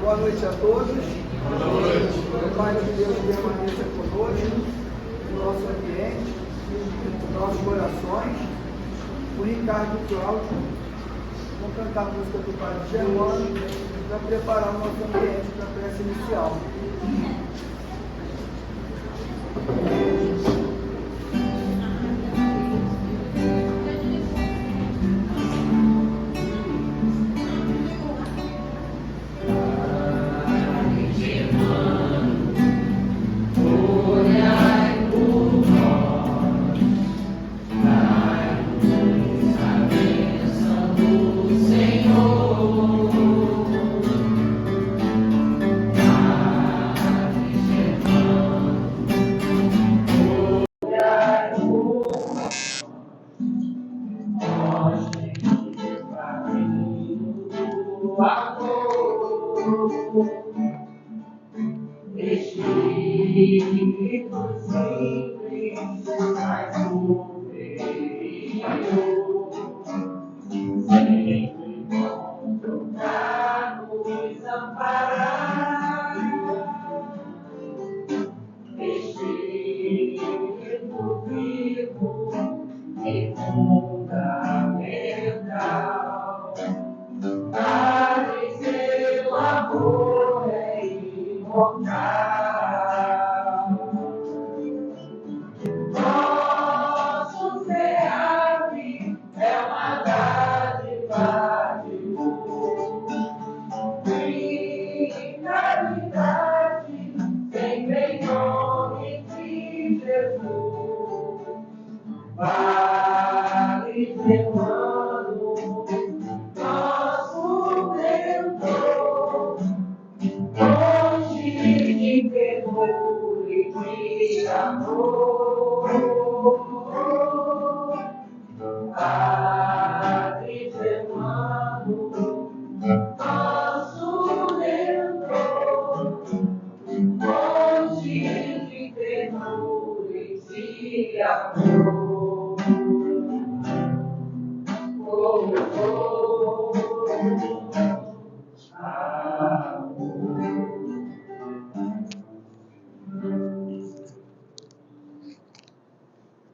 Boa noite a todos. Boa noite. O Pai de Deus permaneça conosco, no nosso ambiente, nos nossos corações. O Ricardo e o Cláudio vão cantar a música do Padre Germano para preparar o nosso ambiente para a prece inicial.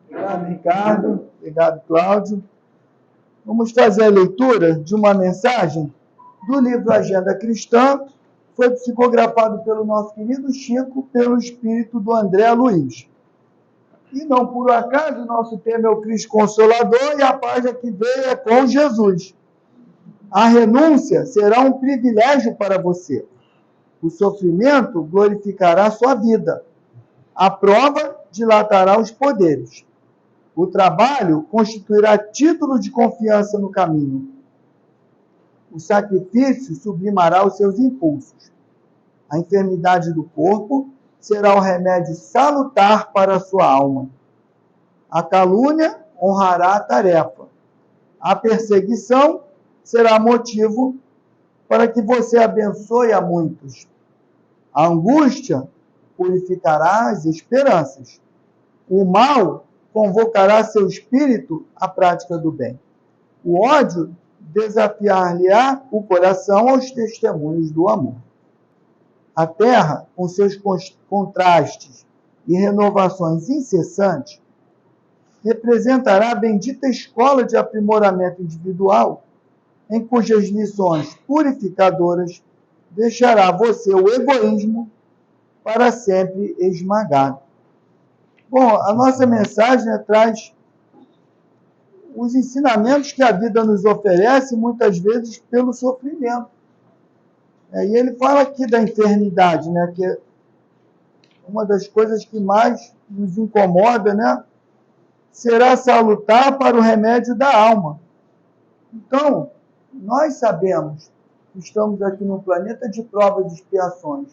Obrigado, Ricardo. Obrigado, Cláudio. Vamos fazer a leitura de uma mensagem do livro Agenda Cristã. Foi psicografado pelo nosso querido Chico, pelo espírito do André Luiz. E não por acaso, o nosso tema é o Cristo Consolador e a página que veio é com Jesus. A renúncia será um privilégio para você. O sofrimento glorificará sua vida. A prova dilatará os poderes. O trabalho constituirá título de confiança no caminho. O sacrifício sublimará os seus impulsos. A enfermidade do corpo será o remédio salutar para a sua alma. A calúnia honrará a tarefa. A perseguição será motivo para que você abençoe a muitos. A angústia purificará as esperanças. O mal convocará seu espírito à prática do bem. O ódio desafiar-lhe-á o coração aos testemunhos do amor. A terra, com seus contrastes e renovações incessantes, representará a bendita escola de aprimoramento individual, em cujas lições purificadoras deixará você o egoísmo para sempre esmagado. Bom, a nossa mensagem traz os ensinamentos que a vida nos oferece, muitas vezes pelo sofrimento. E ele fala aqui da enfermidade, né, que é uma das coisas que mais nos incomoda, né, será salutar para o remédio da alma. Então, nós sabemos que estamos aqui num planeta de provas e expiações.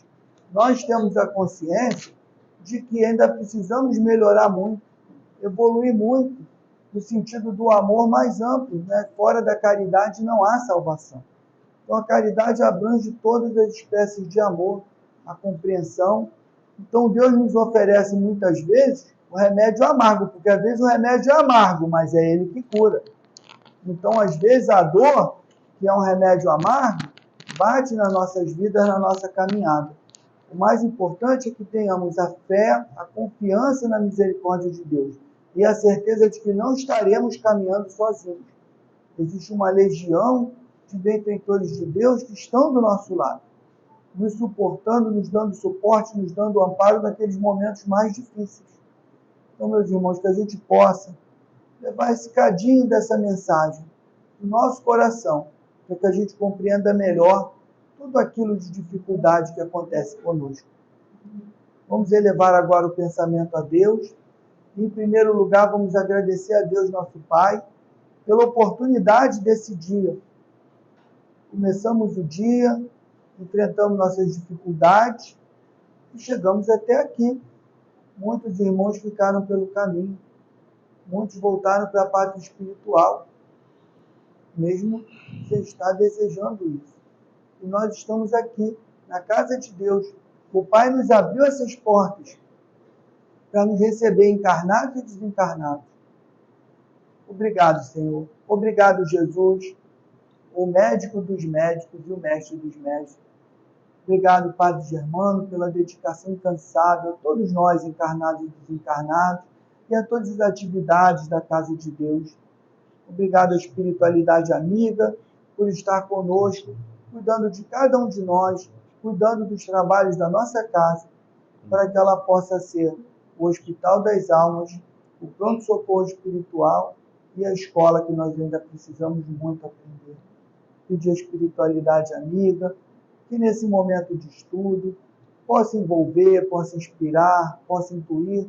Nós temos a consciência de que ainda precisamos melhorar muito, evoluir muito, no sentido do amor mais amplo, né? Fora da caridade não há salvação. Então, a caridade abrange todas as espécies de amor, a compreensão. Então, Deus nos oferece muitas vezes o remédio amargo, porque às vezes o remédio é amargo, mas é Ele que cura. Então, às vezes, a dor, que é um remédio amargo, bate nas nossas vidas, na nossa caminhada. O mais importante é que tenhamos a fé, a confiança na misericórdia de Deus e a certeza de que não estaremos caminhando sozinhos. Existe uma legião de benfeitores de Deus que estão do nosso lado, nos suportando, nos dando suporte, nos dando amparo naqueles momentos mais difíceis. Então, meus irmãos, que a gente possa levar esse cadinho dessa mensagem no nosso coração, para que a gente compreenda melhor tudo aquilo de dificuldade que acontece conosco. Vamos elevar agora o pensamento a Deus. Em primeiro lugar, vamos agradecer a Deus, nosso Pai, pela oportunidade desse dia. Começamos o dia, enfrentamos nossas dificuldades e chegamos até aqui. Muitos irmãos ficaram pelo caminho. Muitos voltaram para a pátria espiritual, mesmo você está desejando isso. E nós estamos aqui, na casa de Deus. O Pai nos abriu essas portas para nos receber encarnados e desencarnados. Obrigado, Senhor. Obrigado, Jesus, o médico dos médicos e o mestre dos mestres. Obrigado, Padre Germano, pela dedicação incansável a todos nós, encarnados e desencarnados, e a todas as atividades da casa de Deus. Obrigado à espiritualidade amiga por estar conosco, cuidando de cada um de nós, cuidando dos trabalhos da nossa casa, para que ela possa ser o hospital das almas, o pronto-socorro espiritual e a escola que nós ainda precisamos muito aprender. Pedir a espiritualidade amiga, que nesse momento de estudo possa envolver, possa inspirar, possa intuir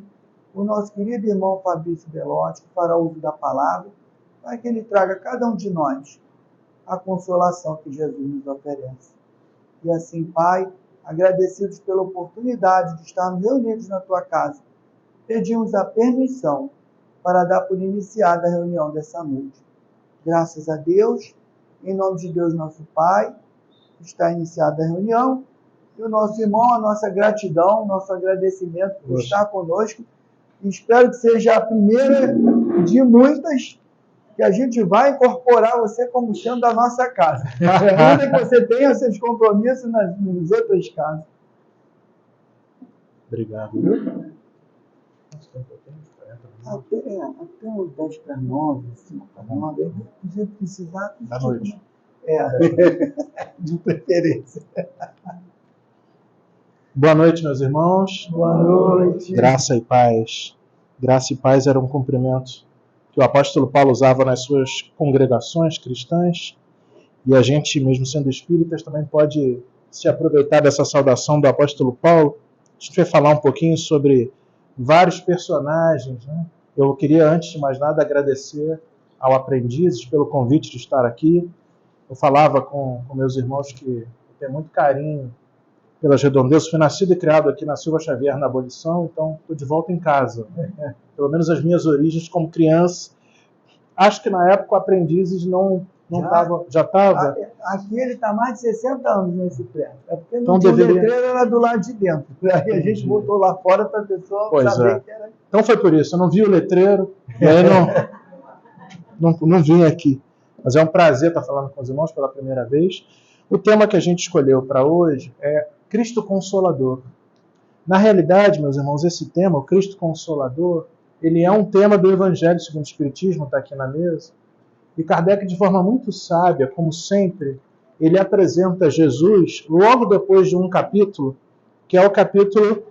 o nosso querido irmão Fabrício Belotti, que fará uso da palavra, para que ele traga a cada um de nós a consolação que Jesus nos oferece. E assim, Pai, agradecidos pela oportunidade de estarmos reunidos na Tua casa, pedimos a permissão para dar por iniciada a reunião dessa noite. Graças a Deus, em nome de Deus nosso Pai, está iniciada a reunião, e o nosso irmão, a nossa gratidão, nosso agradecimento por estar conosco, e espero que seja a primeira de muitas que a gente vai incorporar você como sendo da nossa casa. Ainda que você tenha seus compromissos nas outras casas. Obrigado. Até uns 10 para 9, 5 para 9, se precisar. Da noite. De preferência. Boa noite, meus irmãos. Boa noite. Graça e paz. Graça e paz era um cumprimento que o apóstolo Paulo usava nas suas congregações cristãs, e a gente, mesmo sendo espíritas, também pode se aproveitar dessa saudação do apóstolo Paulo. A gente vai falar um pouquinho sobre vários personagens, né? Eu queria, antes de mais nada, agradecer ao Aprendizes pelo convite de estar aqui. Eu falava com meus irmãos que eu tenho muito carinho pelas redondezas. Fui nascido e criado aqui na Silva Xavier, na Abolição, então estou de volta em casa. Pelo menos as minhas origens como criança. Acho que na época o Aprendizes não estava. Já estava? Aqui ele está mais de 60 anos nesse prédio. É porque Então, tinha letreiro, era do lado de dentro. Aí a gente botou lá fora para a pessoa saber que era. Então foi por isso. Eu não vi o letreiro, e aí não vim aqui. Mas é um prazer estar falando com os irmãos pela primeira vez. O tema que a gente escolheu para hoje é Cristo Consolador. Na realidade, meus irmãos, esse tema, o Cristo Consolador, ele é um tema do Evangelho segundo o Espiritismo, está aqui na mesa. E Kardec, de forma muito sábia, como sempre, ele apresenta Jesus logo depois de um capítulo, que é o capítulo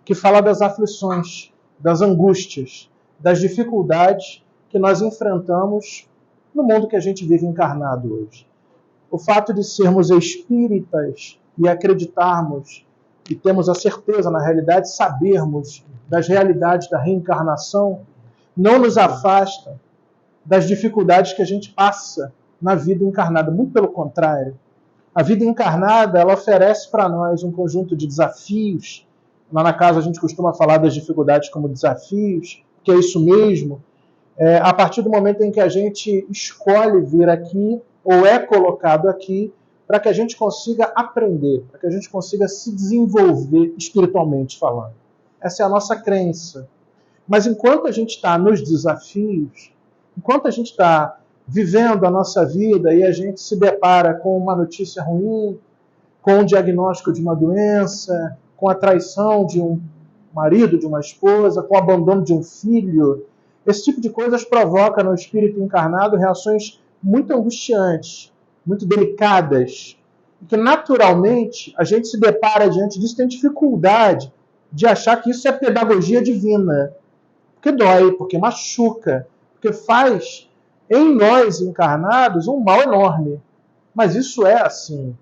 que fala das aflições, das angústias, das dificuldades que nós enfrentamos no mundo que a gente vive encarnado hoje. O fato de sermos espíritas e acreditarmos e temos a certeza, na realidade, sabermos das realidades da reencarnação, não nos afasta das dificuldades que a gente passa na vida encarnada. Muito pelo contrário. A vida encarnada, ela oferece para nós um conjunto de desafios. Lá na casa a gente costuma falar das dificuldades como desafios, que é isso mesmo. A partir do momento em que a gente escolhe vir aqui, ou é colocado aqui, para que a gente consiga aprender, para que a gente consiga se desenvolver espiritualmente falando. Essa é a nossa crença. Mas enquanto a gente está nos desafios, enquanto a gente está vivendo a nossa vida e a gente se depara com uma notícia ruim, com o diagnóstico de uma doença, com a traição de um marido, de uma esposa, com o abandono de um filho. Esse tipo de coisas provoca no espírito encarnado reações muito angustiantes, muito delicadas, e que naturalmente a gente se depara diante disso, tem dificuldade de achar que isso é pedagogia divina, porque dói, porque machuca, porque faz em nós encarnados um mal enorme. Mas isso é assim.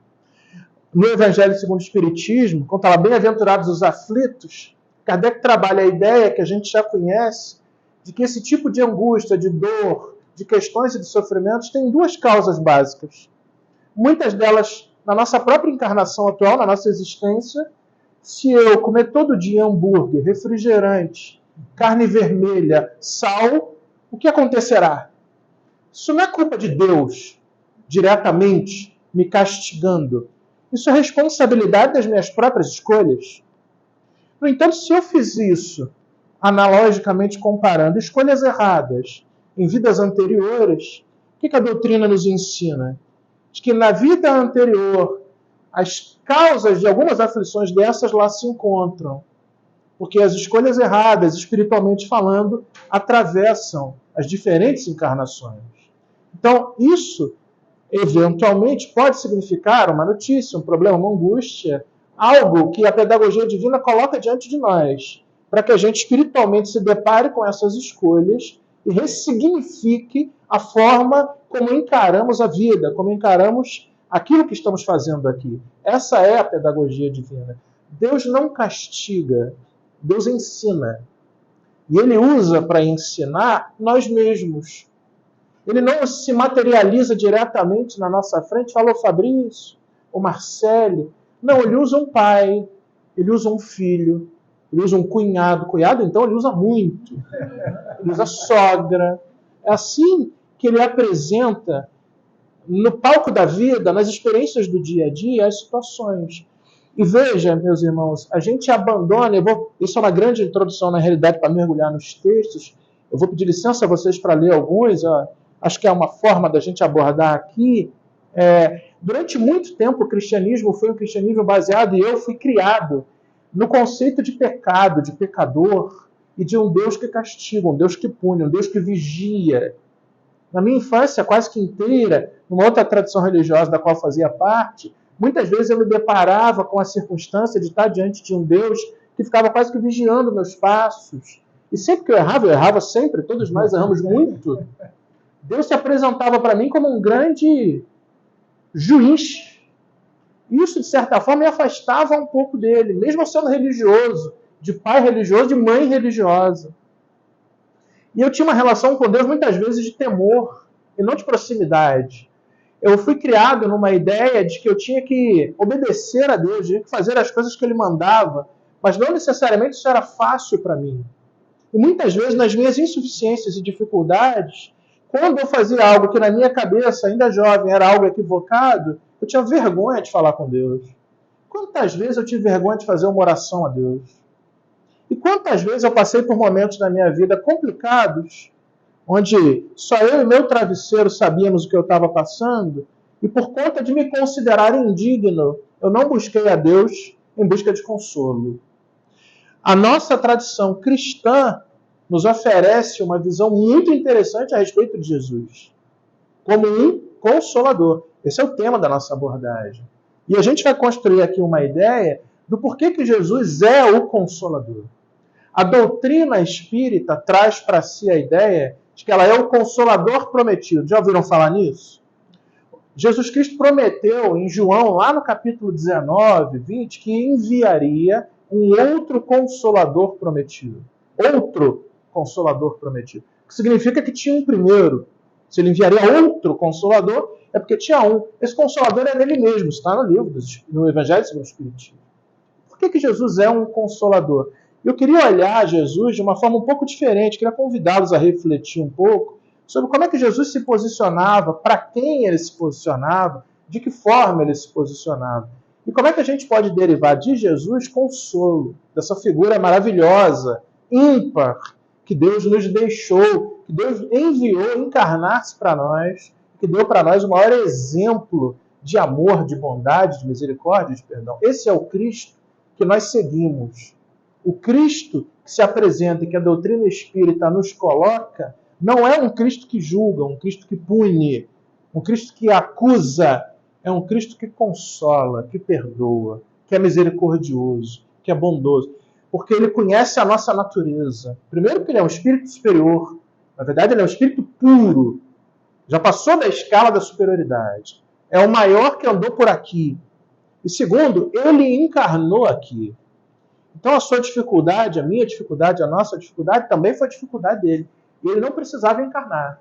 No Evangelho segundo o Espiritismo, quando está lá, bem-aventurados os aflitos, Kardec trabalha a ideia que a gente já conhece, de que esse tipo de angústia, de dor, de questões e de sofrimentos tem duas causas básicas. Muitas delas, na nossa própria encarnação atual, na nossa existência, se eu comer todo dia hambúrguer, refrigerante, carne vermelha, sal, o que acontecerá? Isso não é culpa de Deus, diretamente, me castigando. Isso é responsabilidade das minhas próprias escolhas. No entanto, se eu fiz isso, analogicamente comparando escolhas erradas em vidas anteriores, o que a doutrina nos ensina? De que na vida anterior, as causas de algumas aflições dessas lá se encontram. Porque as escolhas erradas, espiritualmente falando, atravessam as diferentes encarnações. Então, isso eventualmente pode significar uma notícia, um problema, uma angústia, algo que a pedagogia divina coloca diante de nós, para que a gente espiritualmente se depare com essas escolhas e ressignifique a forma como encaramos a vida, como encaramos aquilo que estamos fazendo aqui. Essa é a pedagogia divina. Deus não castiga, Deus ensina. E Ele usa para ensinar nós mesmos. Ele não se materializa diretamente na nossa frente, falou Fabrício, o Marcele. Não, ele usa um pai, ele usa um filho, ele usa um cunhado. Cunhado, então, ele usa muito. Ele usa sogra. É assim que ele apresenta, no palco da vida, nas experiências do dia a dia, as situações. E veja, meus irmãos, a gente abandona, isso é uma grande introdução, na realidade, para mergulhar nos textos. Eu vou pedir licença a vocês para ler alguns, acho que é uma forma da gente abordar aqui. Durante muito tempo, o cristianismo foi um cristianismo baseado, e eu fui criado no conceito de pecado, de pecador, e de um Deus que castiga, um Deus que pune, um Deus que vigia. Na minha infância, quase que inteira, numa outra tradição religiosa da qual fazia parte, muitas vezes eu me deparava com a circunstância de estar diante de um Deus que ficava quase que vigiando meus passos. E sempre que eu errava sempre, todos nós erramos muito. Deus se apresentava para mim como um grande juiz. Isso, de certa forma, me afastava um pouco dele, mesmo sendo religioso, de pai religioso, de mãe religiosa. E eu tinha uma relação com Deus, muitas vezes, de temor e não de proximidade. Eu fui criado numa ideia de que eu tinha que obedecer a Deus, tinha que fazer as coisas que Ele mandava, mas não necessariamente isso era fácil para mim. E muitas vezes, nas minhas insuficiências e dificuldades, quando eu fazia algo que na minha cabeça, ainda jovem, era algo equivocado, eu tinha vergonha de falar com Deus. Quantas vezes eu tive vergonha de fazer uma oração a Deus? E quantas vezes eu passei por momentos na minha vida complicados, onde só eu e meu travesseiro sabíamos o que eu estava passando, e por conta de me considerar indigno, eu não busquei a Deus em busca de consolo. A nossa tradição cristã nos oferece uma visão muito interessante a respeito de Jesus, como um consolador. Esse é o tema da nossa abordagem. E a gente vai construir aqui uma ideia do porquê que Jesus é o consolador. A doutrina espírita traz para si a ideia de que ela é o consolador prometido. Já ouviram falar nisso? Jesus Cristo prometeu em João, lá no capítulo 19, 20, que enviaria um outro consolador prometido. Outro consolador prometido. O que significa que tinha um primeiro. Se ele enviaria outro consolador, é porque tinha um. Esse consolador é nele mesmo, está no livro, no Evangelho segundo o Espiritismo. Por que Jesus é um consolador? Eu queria olhar Jesus de uma forma um pouco diferente, queria convidá-los a refletir um pouco sobre como é que Jesus se posicionava, para quem ele se posicionava, de que forma ele se posicionava. E como é que a gente pode derivar de Jesus consolo, dessa figura maravilhosa, ímpar, que Deus nos deixou, que Deus enviou encarnar-se para nós, que deu para nós o maior exemplo de amor, de bondade, de misericórdia, de perdão. Esse é o Cristo que nós seguimos. O Cristo que se apresenta e que a doutrina espírita nos coloca não é um Cristo que julga, um Cristo que pune, um Cristo que acusa. É um Cristo que consola, que perdoa, que é misericordioso, que é bondoso. Porque ele conhece a nossa natureza. Primeiro, que ele é um espírito superior. Na verdade, ele é um espírito puro. Já passou da escala da superioridade. É o maior que andou por aqui. E segundo, ele encarnou aqui. Então a sua dificuldade, a minha dificuldade, a nossa dificuldade também foi a dificuldade dele. E ele não precisava encarnar.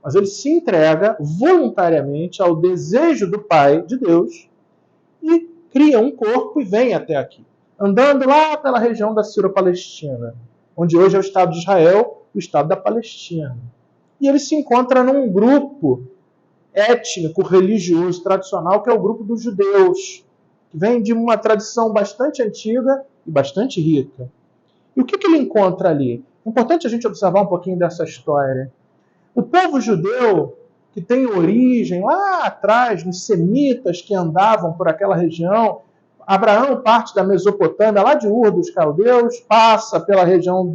Mas ele se entrega voluntariamente ao desejo do Pai, de Deus, e cria um corpo e vem até aqui. Andando lá pela região da Sírio-Palestina, onde hoje é o Estado de Israel, o Estado da Palestina. E ele se encontra num grupo étnico, religioso, tradicional, que é o grupo dos judeus, que vem de uma tradição bastante antiga e bastante rica. E o que ele encontra ali? É importante a gente observar um pouquinho dessa história. O povo judeu, que tem origem lá atrás, nos semitas que andavam por aquela região, Abraão parte da Mesopotâmia, lá de Ur dos Caldeus, passa pela região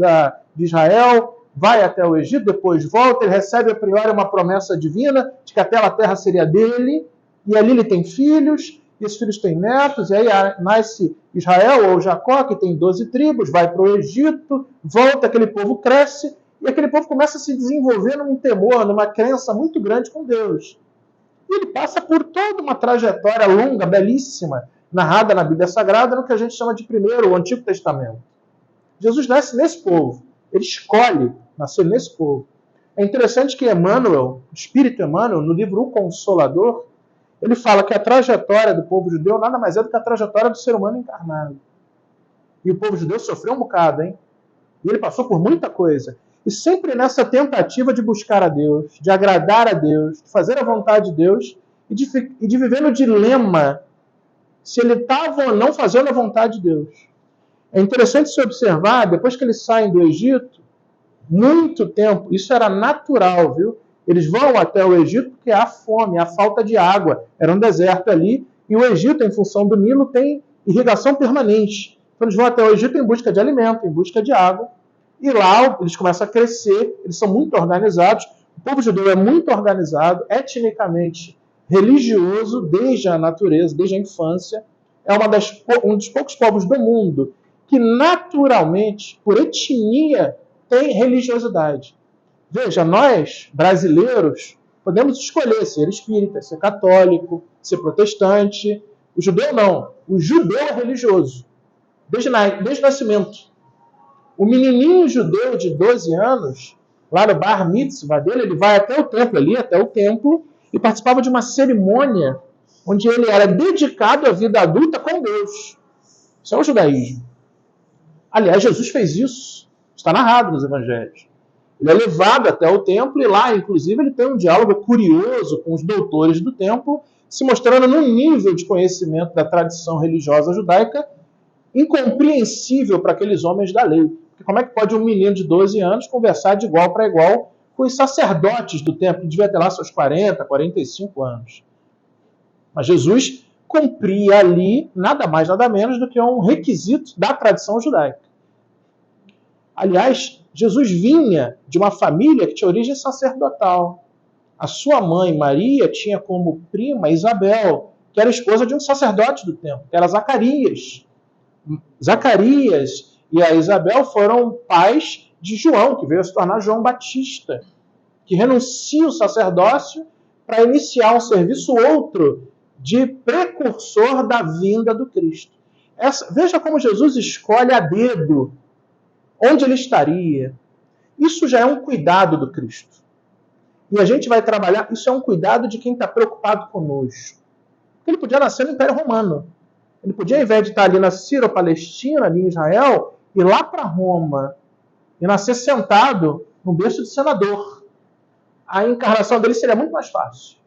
de Israel, vai até o Egito, depois volta, ele recebe a priori uma promessa divina de que aquela terra seria dele, e ali ele tem filhos, e esses filhos têm netos, e aí nasce Israel ou Jacó, que tem 12 tribos, vai para o Egito, volta, aquele povo cresce, e aquele povo começa a se desenvolver num temor, numa crença muito grande com Deus. E ele passa por toda uma trajetória longa, belíssima, narrada na Bíblia Sagrada, no que a gente chama de primeiro, o Antigo Testamento. Jesus nasce nesse povo. Ele escolhe nascer nesse povo. É interessante que Emmanuel, o Espírito Emmanuel, no livro O Consolador, ele fala que a trajetória do povo judeu nada mais é do que a trajetória do ser humano encarnado. E o povo judeu sofreu um bocado, hein? E ele passou por muita coisa. E sempre nessa tentativa de buscar a Deus, de agradar a Deus, de fazer a vontade de Deus e de viver no dilema se ele estava ou não fazendo a vontade de Deus. É interessante se observar, depois que eles saem do Egito, muito tempo, isso era natural, viu? Eles vão até o Egito porque há fome, há falta de água. Era um deserto ali, e o Egito, em função do Nilo, tem irrigação permanente. Então eles vão até o Egito em busca de alimento, em busca de água. E lá eles começam a crescer, eles são muito organizados. O povo judeu é muito organizado, etnicamente religioso, desde a natureza, desde a infância. É um dos poucos povos do mundo que naturalmente, por etnia, tem religiosidade. Veja, nós, brasileiros, podemos escolher ser espírita, ser católico, ser protestante. O judeu não. O judeu é religioso, desde o nascimento. O menininho judeu de 12 anos, lá no bar mitzvah dele, ele vai até o templo, ali até o templo, e participava de uma cerimônia onde ele era dedicado à vida adulta com Deus. Isso é o judaísmo. Aliás, Jesus fez isso. Está narrado nos evangelhos. Ele é levado até o templo e lá, inclusive, ele tem um diálogo curioso com os doutores do templo, se mostrando num nível de conhecimento da tradição religiosa judaica incompreensível para aqueles homens da lei. Porque como é que pode um menino de 12 anos conversar de igual para igual com os sacerdotes do templo, que devia ter lá seus 40, 45 anos? Mas Jesus cumpria ali nada mais, nada menos do que um requisito da tradição judaica. Aliás, Jesus vinha de uma família que tinha origem sacerdotal. A sua mãe, Maria, tinha como prima Isabel, que era esposa de um sacerdote do templo, que era Zacarias. Zacarias e a Isabel foram pais de João, que veio a se tornar João Batista, que renuncia o sacerdócio para iniciar um serviço outro de precursor da vinda do Cristo. Veja como Jesus escolhe a dedo onde ele estaria. Isso já é um cuidado do Cristo. E a gente vai trabalhar, isso é um cuidado de quem está preocupado conosco. Ele podia nascer no Império Romano. Ele podia, ao invés de estar ali na Sírio-Palestina, ali em Israel, ir lá para Roma e nascer sentado no berço de senador. A encarnação dele seria muito mais fácil.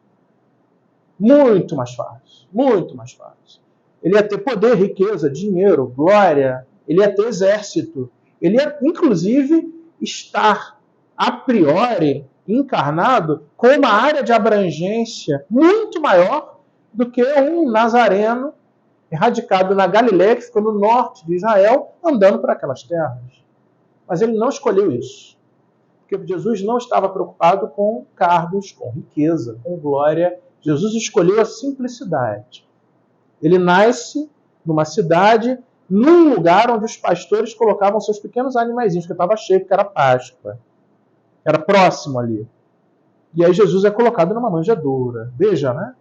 Muito mais fácil. Muito mais fácil. Ele ia ter poder, riqueza, dinheiro, glória. Ele ia ter exército. Ele ia, inclusive, estar, a priori, encarnado com uma área de abrangência muito maior do que um nazareno radicado na Galiléia, que ficou no norte de Israel, andando por aquelas terras. Mas ele não escolheu isso. Porque Jesus não estava preocupado com cargos, com riqueza, com glória. Jesus escolheu a simplicidade. Ele nasce numa cidade, num lugar onde os pastores colocavam seus pequenos animaizinhos, que estava cheio, porque era Páscoa. Era próximo ali. E aí Jesus é colocado numa manjedoura. Veja, né?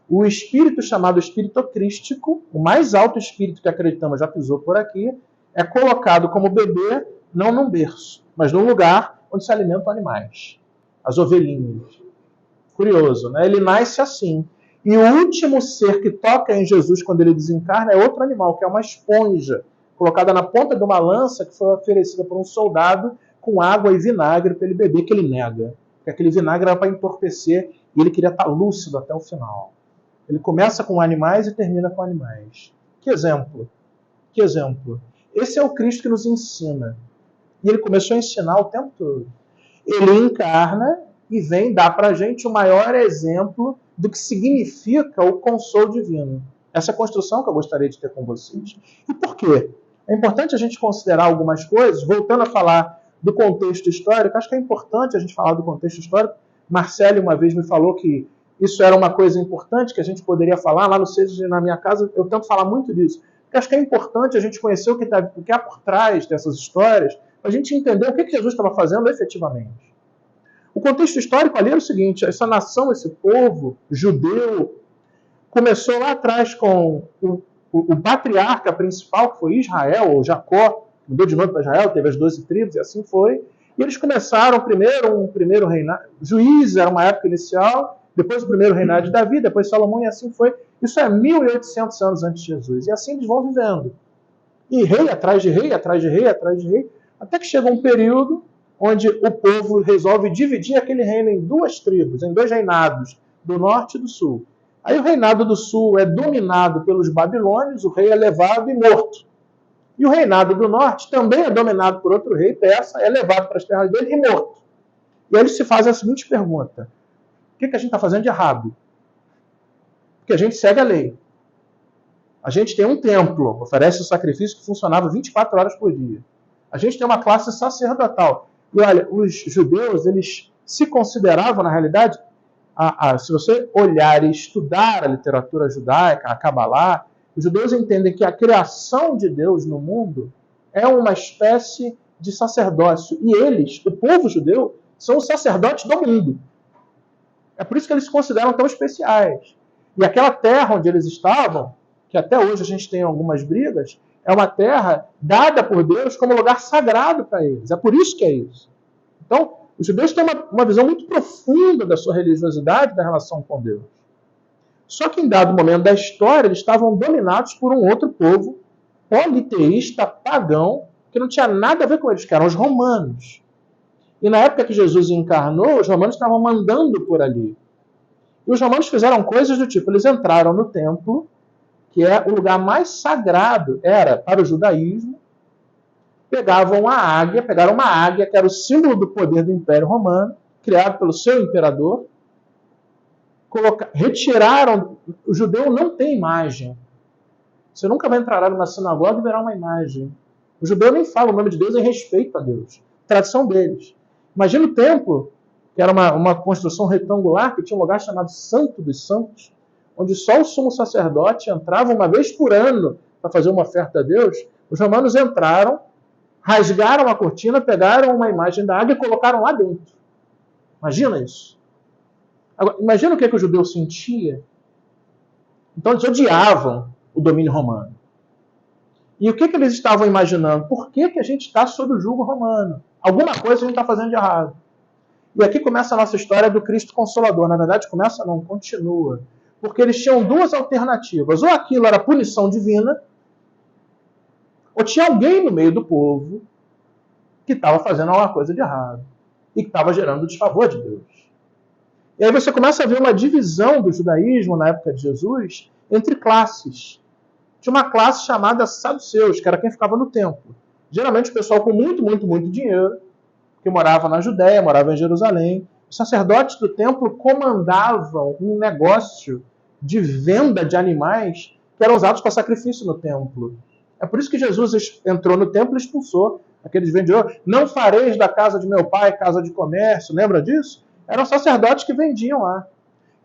O espírito chamado espírito crístico, o mais alto espírito que acreditamos já pisou por aqui, é colocado como bebê, não num berço, mas num lugar onde se alimentam animais, as ovelhinhas. Curioso, né? Ele nasce assim. E o último ser que toca em Jesus quando ele desencarna é outro animal, que é uma esponja, colocada na ponta de uma lança que foi oferecida por um soldado com água e vinagre para ele beber, que ele nega. Porque aquele vinagre era para entorpecer e ele queria estar lúcido até o final. Ele começa com animais e termina com animais. Que exemplo! Que exemplo! Esse é o Cristo que nos ensina. E ele começou a ensinar o tempo todo. Ele encarna e vem dar para a gente o maior exemplo do que significa o consolo divino. Essa é a construção que eu gostaria de ter com vocês. E por quê? É importante a gente considerar algumas coisas, voltando a falar do contexto histórico. Acho que é importante a gente falar do contexto histórico. Marcelo uma vez me falou que isso era uma coisa importante que a gente poderia falar. Lá no Seja na Minha Casa, eu tento falar muito disso. Porque acho que é importante a gente conhecer o que há por trás dessas histórias, para a gente entender o que Jesus estava fazendo efetivamente. O contexto histórico ali era o seguinte: essa nação, esse povo judeu, começou lá atrás com o patriarca principal, que foi Israel, ou Jacó, mudou de nome para Israel, teve as 12 tribos, e assim foi. E eles começaram primeiro um primeiro reinado. Juízes era uma época inicial, depois o primeiro reinado de Davi, depois Salomão, e assim foi. Isso é 1800 anos antes de Jesus. E assim eles vão vivendo. E rei atrás de rei, atrás de rei, atrás de rei, até que chega um período onde o povo resolve dividir aquele reino em duas tribos, em dois reinados, do norte e do sul. Aí o reinado do sul é dominado pelos babilônios, o rei é levado e morto. E o reinado do norte também é dominado por outro rei persa, é levado para as terras dele e morto. E aí eles se fazem a seguinte pergunta: o que a gente está fazendo de errado? Porque a gente segue a lei. A gente tem um templo, oferece o sacrifício que funcionava 24 horas por dia. A gente tem uma classe sacerdotal. E olha, os judeus, eles se consideravam, na realidade, se você olhar e estudar a literatura judaica, a Cabalá, os judeus entendem que a criação de Deus no mundo é uma espécie de sacerdócio. E eles, o povo judeu, são os sacerdotes do mundo. É por isso que eles se consideram tão especiais. E aquela terra onde eles estavam, que até hoje a gente tem algumas brigas, é uma terra dada por Deus como lugar sagrado para eles. É por isso que é isso. Então, os judeus têm uma visão muito profunda da sua religiosidade, da relação com Deus. Só que em dado momento da história, eles estavam dominados por um outro povo, politeísta, pagão, que não tinha nada a ver com eles, que eram os romanos. E na época que Jesus encarnou, os romanos estavam mandando por ali. E os romanos fizeram coisas do tipo: eles entraram no templo, que é o lugar mais sagrado, era para o judaísmo, pegaram uma águia, que era o símbolo do poder do Império Romano, criado pelo seu imperador, retiraram. O judeu não tem imagem. Você nunca vai entrar numa sinagoga e verá uma imagem. O judeu nem fala o nome de Deus em respeito a Deus. Tradição deles. Imagina o templo, que era uma construção retangular, que tinha um lugar chamado Santo dos Santos, onde só o sumo sacerdote entrava uma vez por ano para fazer uma oferta a Deus. Os romanos entraram, rasgaram a cortina, pegaram uma imagem da águia e colocaram lá dentro. Imagina isso. Agora, imagina o que o judeu sentia. Então eles odiavam o domínio romano. E o que eles estavam imaginando? Por que a gente está sob o jugo romano? Alguma coisa a gente está fazendo de errado. E aqui começa a nossa história do Cristo Consolador. Na verdade, começa não, continua. Porque eles tinham duas alternativas. Ou aquilo era punição divina, ou tinha alguém no meio do povo que estava fazendo alguma coisa de errado e que estava gerando o desfavor de Deus. E aí você começa a ver uma divisão do judaísmo na época de Jesus entre classes. Tinha uma classe chamada saduceus, que era quem ficava no templo. Geralmente o pessoal com muito, muito, muito dinheiro, que moravam na Judéia, moravam em Jerusalém. Os sacerdotes do templo comandavam um negócio de venda de animais que eram usados para sacrifício no templo. É por isso que Jesus entrou no templo e expulsou aqueles vendedores. Não fareis da casa de meu pai casa de comércio. Lembra disso? Eram sacerdotes que vendiam lá.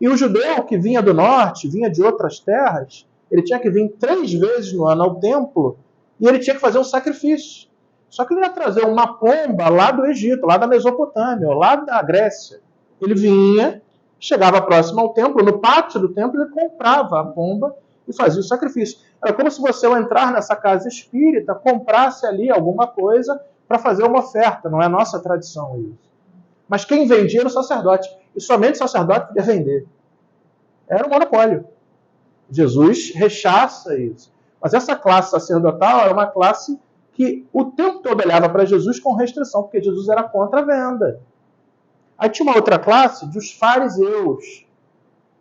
E o judeu que vinha do norte, vinha de outras terras, ele tinha que vir 3 vezes no ano ao templo e ele tinha que fazer um sacrifício. Só que ele ia trazer uma pomba lá do Egito, lá da Mesopotâmia, lá da Grécia. Ele vinha, chegava próximo ao templo, no pátio do templo, ele comprava a pomba e fazia o sacrifício. Era como se você, ao entrar nessa casa espírita, comprasse ali alguma coisa para fazer uma oferta. Não é nossa tradição isso. Mas quem vendia era o sacerdote. E somente o sacerdote podia vender. Era um monopólio. Jesus rechaça isso. Mas essa classe sacerdotal era uma classe que o tempo todo olhava para Jesus com restrição, porque Jesus era contra a venda. Aí tinha uma outra classe dos fariseus.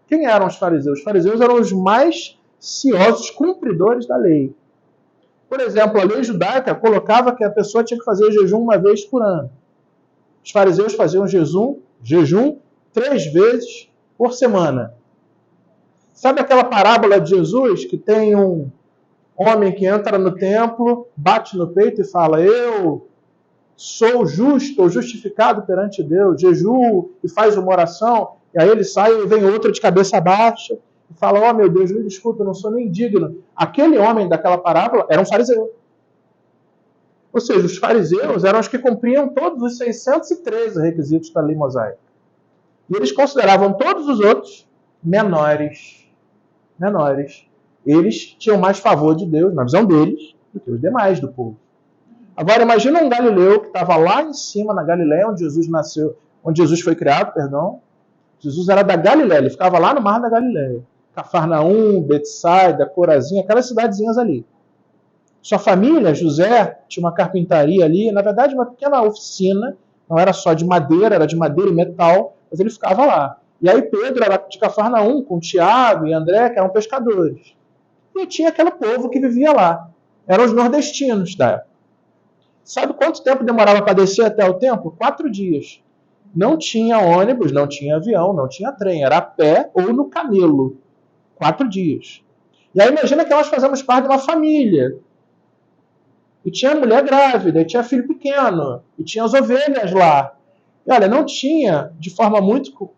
Quem eram os fariseus? Os fariseus eram os mais ciosos cumpridores da lei. Por exemplo, a lei judaica colocava que a pessoa tinha que fazer jejum 1 vez por ano. Os fariseus faziam jejum 3 vezes por semana. Sabe aquela parábola de Jesus que tem um homem que entra no templo, bate no peito e fala: eu sou justo ou justificado perante Deus, jejuo e faz uma oração, e aí ele sai e vem outro de cabeça baixa e fala: oh meu Deus, me desculpa, eu não sou nem digno. Aquele homem daquela parábola era um fariseu. Ou seja, os fariseus eram os que cumpriam todos os 613 requisitos da lei mosaica. E eles consideravam todos os outros menores. Eles tinham mais favor de Deus, na visão deles, do que os demais do povo. Agora, imagina um galileu que estava lá em cima, na Galileia, onde Jesus nasceu, onde Jesus foi criado, perdão. Jesus era da Galileia, ele ficava lá no mar da Galileia. Cafarnaum, Betsaida, Corazim, aquelas cidadezinhas ali. Sua família, José, tinha uma carpintaria ali, na verdade uma pequena oficina, não era só de madeira, era de madeira e metal, mas ele ficava lá. E aí Pedro era de Cafarnaum, com Tiago e André, que eram pescadores. E tinha aquele povo que vivia lá. Eram os nordestinos da época. Sabe quanto tempo demorava para descer até o templo? 4 dias. Não tinha ônibus, não tinha avião, não tinha trem. Era a pé ou no camelo. 4 dias. E aí imagina que nós fazemos parte de uma família. E tinha mulher grávida, e tinha filho pequeno, e tinha as ovelhas lá. E olha, não tinha, de forma muito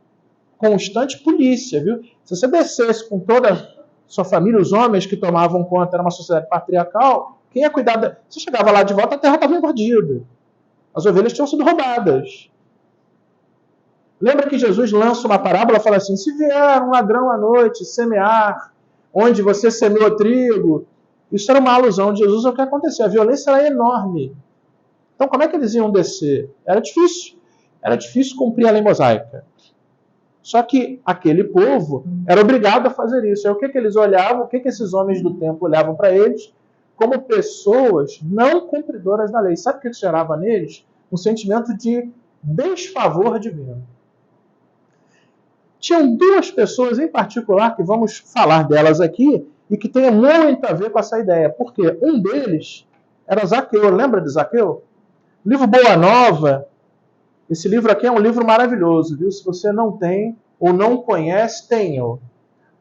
constante, polícia, viu? Se você descesse com toda a sua família, os homens que tomavam conta, era uma sociedade patriarcal, quem ia cuidar da... Você chegava lá de volta, a terra estava invadida. As ovelhas tinham sido roubadas. Lembra que Jesus lança uma parábola e fala assim: se vier um ladrão à noite semear, onde você semeou trigo... Isso era uma alusão de Jesus ao que acontecia. A violência era enorme. Então, como é que eles iam descer? Era difícil. Era difícil cumprir a lei mosaica. Só que aquele povo era obrigado a fazer isso. Aí o que eles olhavam, o que esses homens do templo olhavam para eles? Como pessoas não cumpridoras da lei. Sabe o que isso gerava neles? Um sentimento de desfavor divino. Tinham 2 pessoas em particular, que vamos falar delas aqui, e que tem muito a ver com essa ideia. Por quê? Um deles era Zaqueu. Lembra de Zaqueu? O livro Boa Nova, esse livro aqui é um livro maravilhoso, viu? Se você não tem ou não conhece, tenha-o.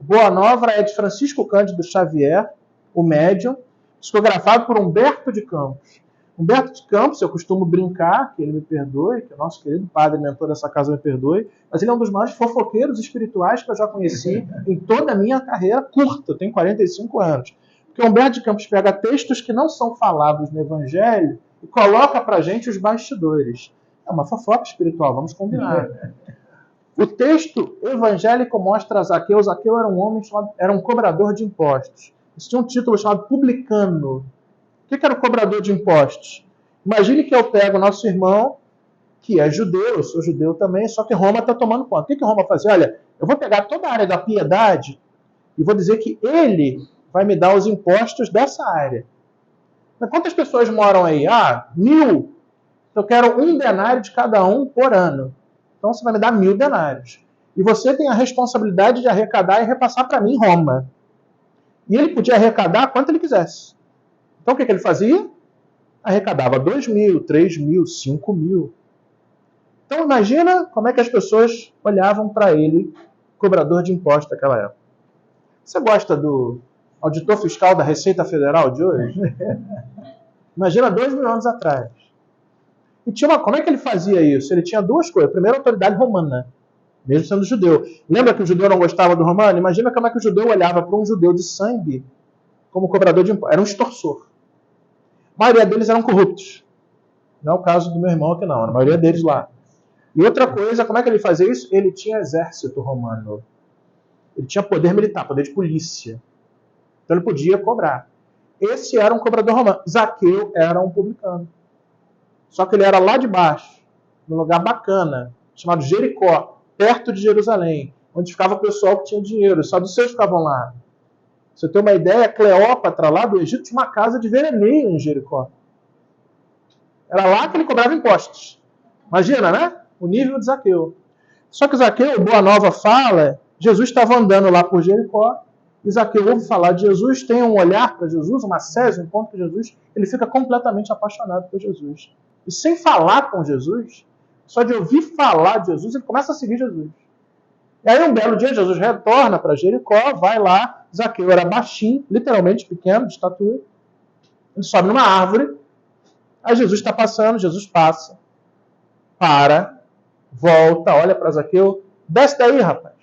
Boa Nova é de Francisco Cândido Xavier, o médium, psicografado por Humberto de Campos. Humberto de Campos, eu costumo brincar, que ele me perdoe, que o nosso querido padre mentor dessa casa me perdoe, mas ele é um dos maiores fofoqueiros espirituais que eu já conheci em toda a minha carreira curta, eu tenho 45 anos. Porque Humberto de Campos pega textos que não são falados no Evangelho e coloca pra gente os bastidores. É uma fofoca espiritual, vamos combinar. O texto evangélico mostra Zaqueu. Zaqueu era um homem chamado, era um cobrador de impostos. Isso tinha um título chamado publicano. O que era o cobrador de impostos? Imagine que eu pego o nosso irmão, que é judeu, eu sou judeu também, só que Roma está tomando conta. O que Roma fazia? Olha, eu vou pegar toda a área da piedade e vou dizer que ele vai me dar os impostos dessa área. Mas quantas pessoas moram aí? 1000. Eu quero 1 denário de cada um por ano. Então você vai me dar 1000 denários. E você tem a responsabilidade de arrecadar e repassar para mim Roma. E ele podia arrecadar quanto ele quisesse. Então o que ele fazia? Arrecadava 2.000, 3.000, 5.000. Então imagina como é que as pessoas olhavam para ele, cobrador de impostos daquela época. Você gosta do auditor fiscal da Receita Federal de hoje? Imagina 2.000 anos atrás. E como é que ele fazia isso? Ele tinha duas coisas. Primeiro, a autoridade romana, mesmo sendo judeu. Lembra que o judeu não gostava do romano? Imagina como é que o judeu olhava para um judeu de sangue como cobrador de impostos. Era um extorsor. A maioria deles eram corruptos. Não é o caso do meu irmão aqui não, a maioria deles lá. E outra coisa, como é que ele fazia isso? Ele tinha exército romano. Ele tinha poder militar, poder de polícia. Então ele podia cobrar. Esse era um cobrador romano. Zaqueu era um publicano. Só que ele era lá de baixo, num lugar bacana, chamado Jericó, perto de Jerusalém, onde ficava o pessoal que tinha dinheiro. Os saduceus ficavam lá. Pra você ter uma ideia, Cleópatra, lá do Egito, tinha uma casa de veraneio em Jericó. Era lá que ele cobrava impostos. Imagina, né? O nível de Zaqueu. Só que Zaqueu, Boa Nova fala, Jesus estava andando lá por Jericó, e Zaqueu ouve falar de Jesus, tem um olhar para Jesus, uma sese, um encontro com Jesus, ele fica completamente apaixonado por Jesus. E sem falar com Jesus, só de ouvir falar de Jesus, ele começa a seguir Jesus. E aí um belo dia Jesus retorna para Jericó, vai lá, Zaqueu era baixinho, literalmente pequeno, de estatura, ele sobe numa árvore, aí Jesus está passando, Jesus passa, para, volta, olha para Zaqueu, desce daí, rapaz.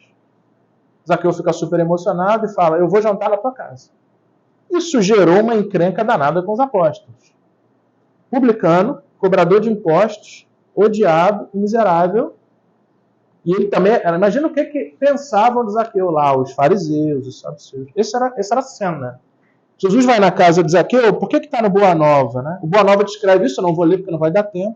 Zaqueu fica super emocionado e fala, eu vou jantar na tua casa. Isso gerou uma encrenca danada com os apóstolos. Publicano, cobrador de impostos, odiado, miserável. E ele também, imagina o que pensavam de Zaqueu lá, os fariseus, os saduceus. Essa era a cena. Jesus vai na casa de Zaqueu, por que está no Boa Nova? Né? O Boa Nova descreve isso, eu não vou ler porque não vai dar tempo.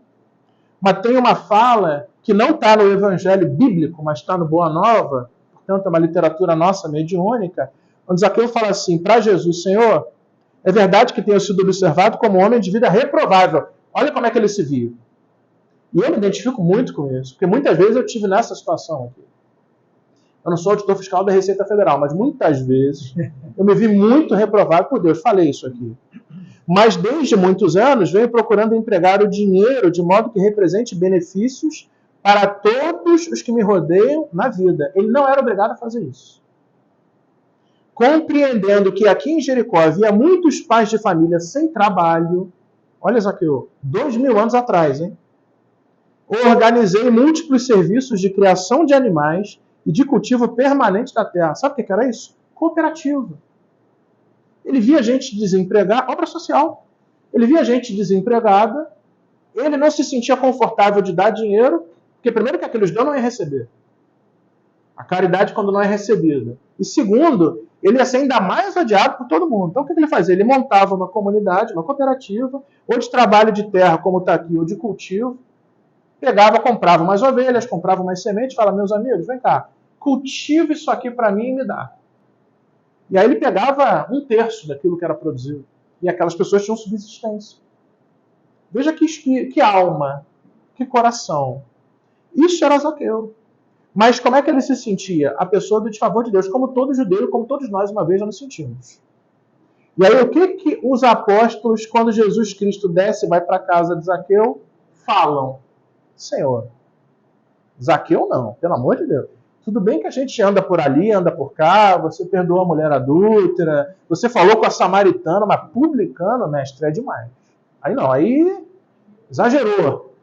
Mas tem uma fala que não está no Evangelho bíblico, mas está no Boa Nova, portanto é uma literatura nossa mediúnica, onde Zaqueu fala assim, para Jesus, Senhor, é verdade que tenha sido observado como homem de vida reprovável. Olha como é que ele se viu. E eu me identifico muito com isso, porque muitas vezes eu tive nessa situação aqui. Eu não sou auditor fiscal da Receita Federal, mas muitas vezes eu me vi muito reprovado por Deus. Falei isso aqui. Mas desde muitos anos venho procurando empregar o dinheiro de modo que represente benefícios para todos os que me rodeiam na vida. Ele não era obrigado a fazer isso. Compreendendo que aqui em Jericó havia muitos pais de família sem trabalho, olha Zaqueu, 2.000 anos atrás, hein? Organizei múltiplos serviços de criação de animais e de cultivo permanente da terra. Sabe o que era isso? Cooperativa. Ele via gente desempregada, obra social. Ele via gente desempregada, ele não se sentia confortável de dar dinheiro, porque primeiro que aqueles dão não ia receber. A caridade quando não é recebida. E segundo, ele ia ser ainda mais odiado por todo mundo. Então o que ele fazia? Ele montava uma comunidade, uma cooperativa, ou de trabalho de terra, como está aqui, ou de cultivo, pegava, comprava umas ovelhas, comprava umas sementes, fala, meus amigos, vem cá, cultiva isso aqui para mim e me dá. E aí ele pegava 1/3 daquilo que era produzido. E aquelas pessoas tinham subsistência. Veja que alma, que coração. Isso era Zaqueu. Mas como é que ele se sentia? A pessoa do desfavor de Deus, como todo judeu, como todos nós uma vez já nos sentimos. E aí o que os apóstolos, quando Jesus Cristo desce e vai para a casa de Zaqueu, falam? Senhor, Zaqueu não, pelo amor de Deus. Tudo bem que a gente anda por ali, anda por cá, você perdoou a mulher adúltera, você falou com a samaritana, mas publicano, mestre, é demais. Aí não, aí exagerou.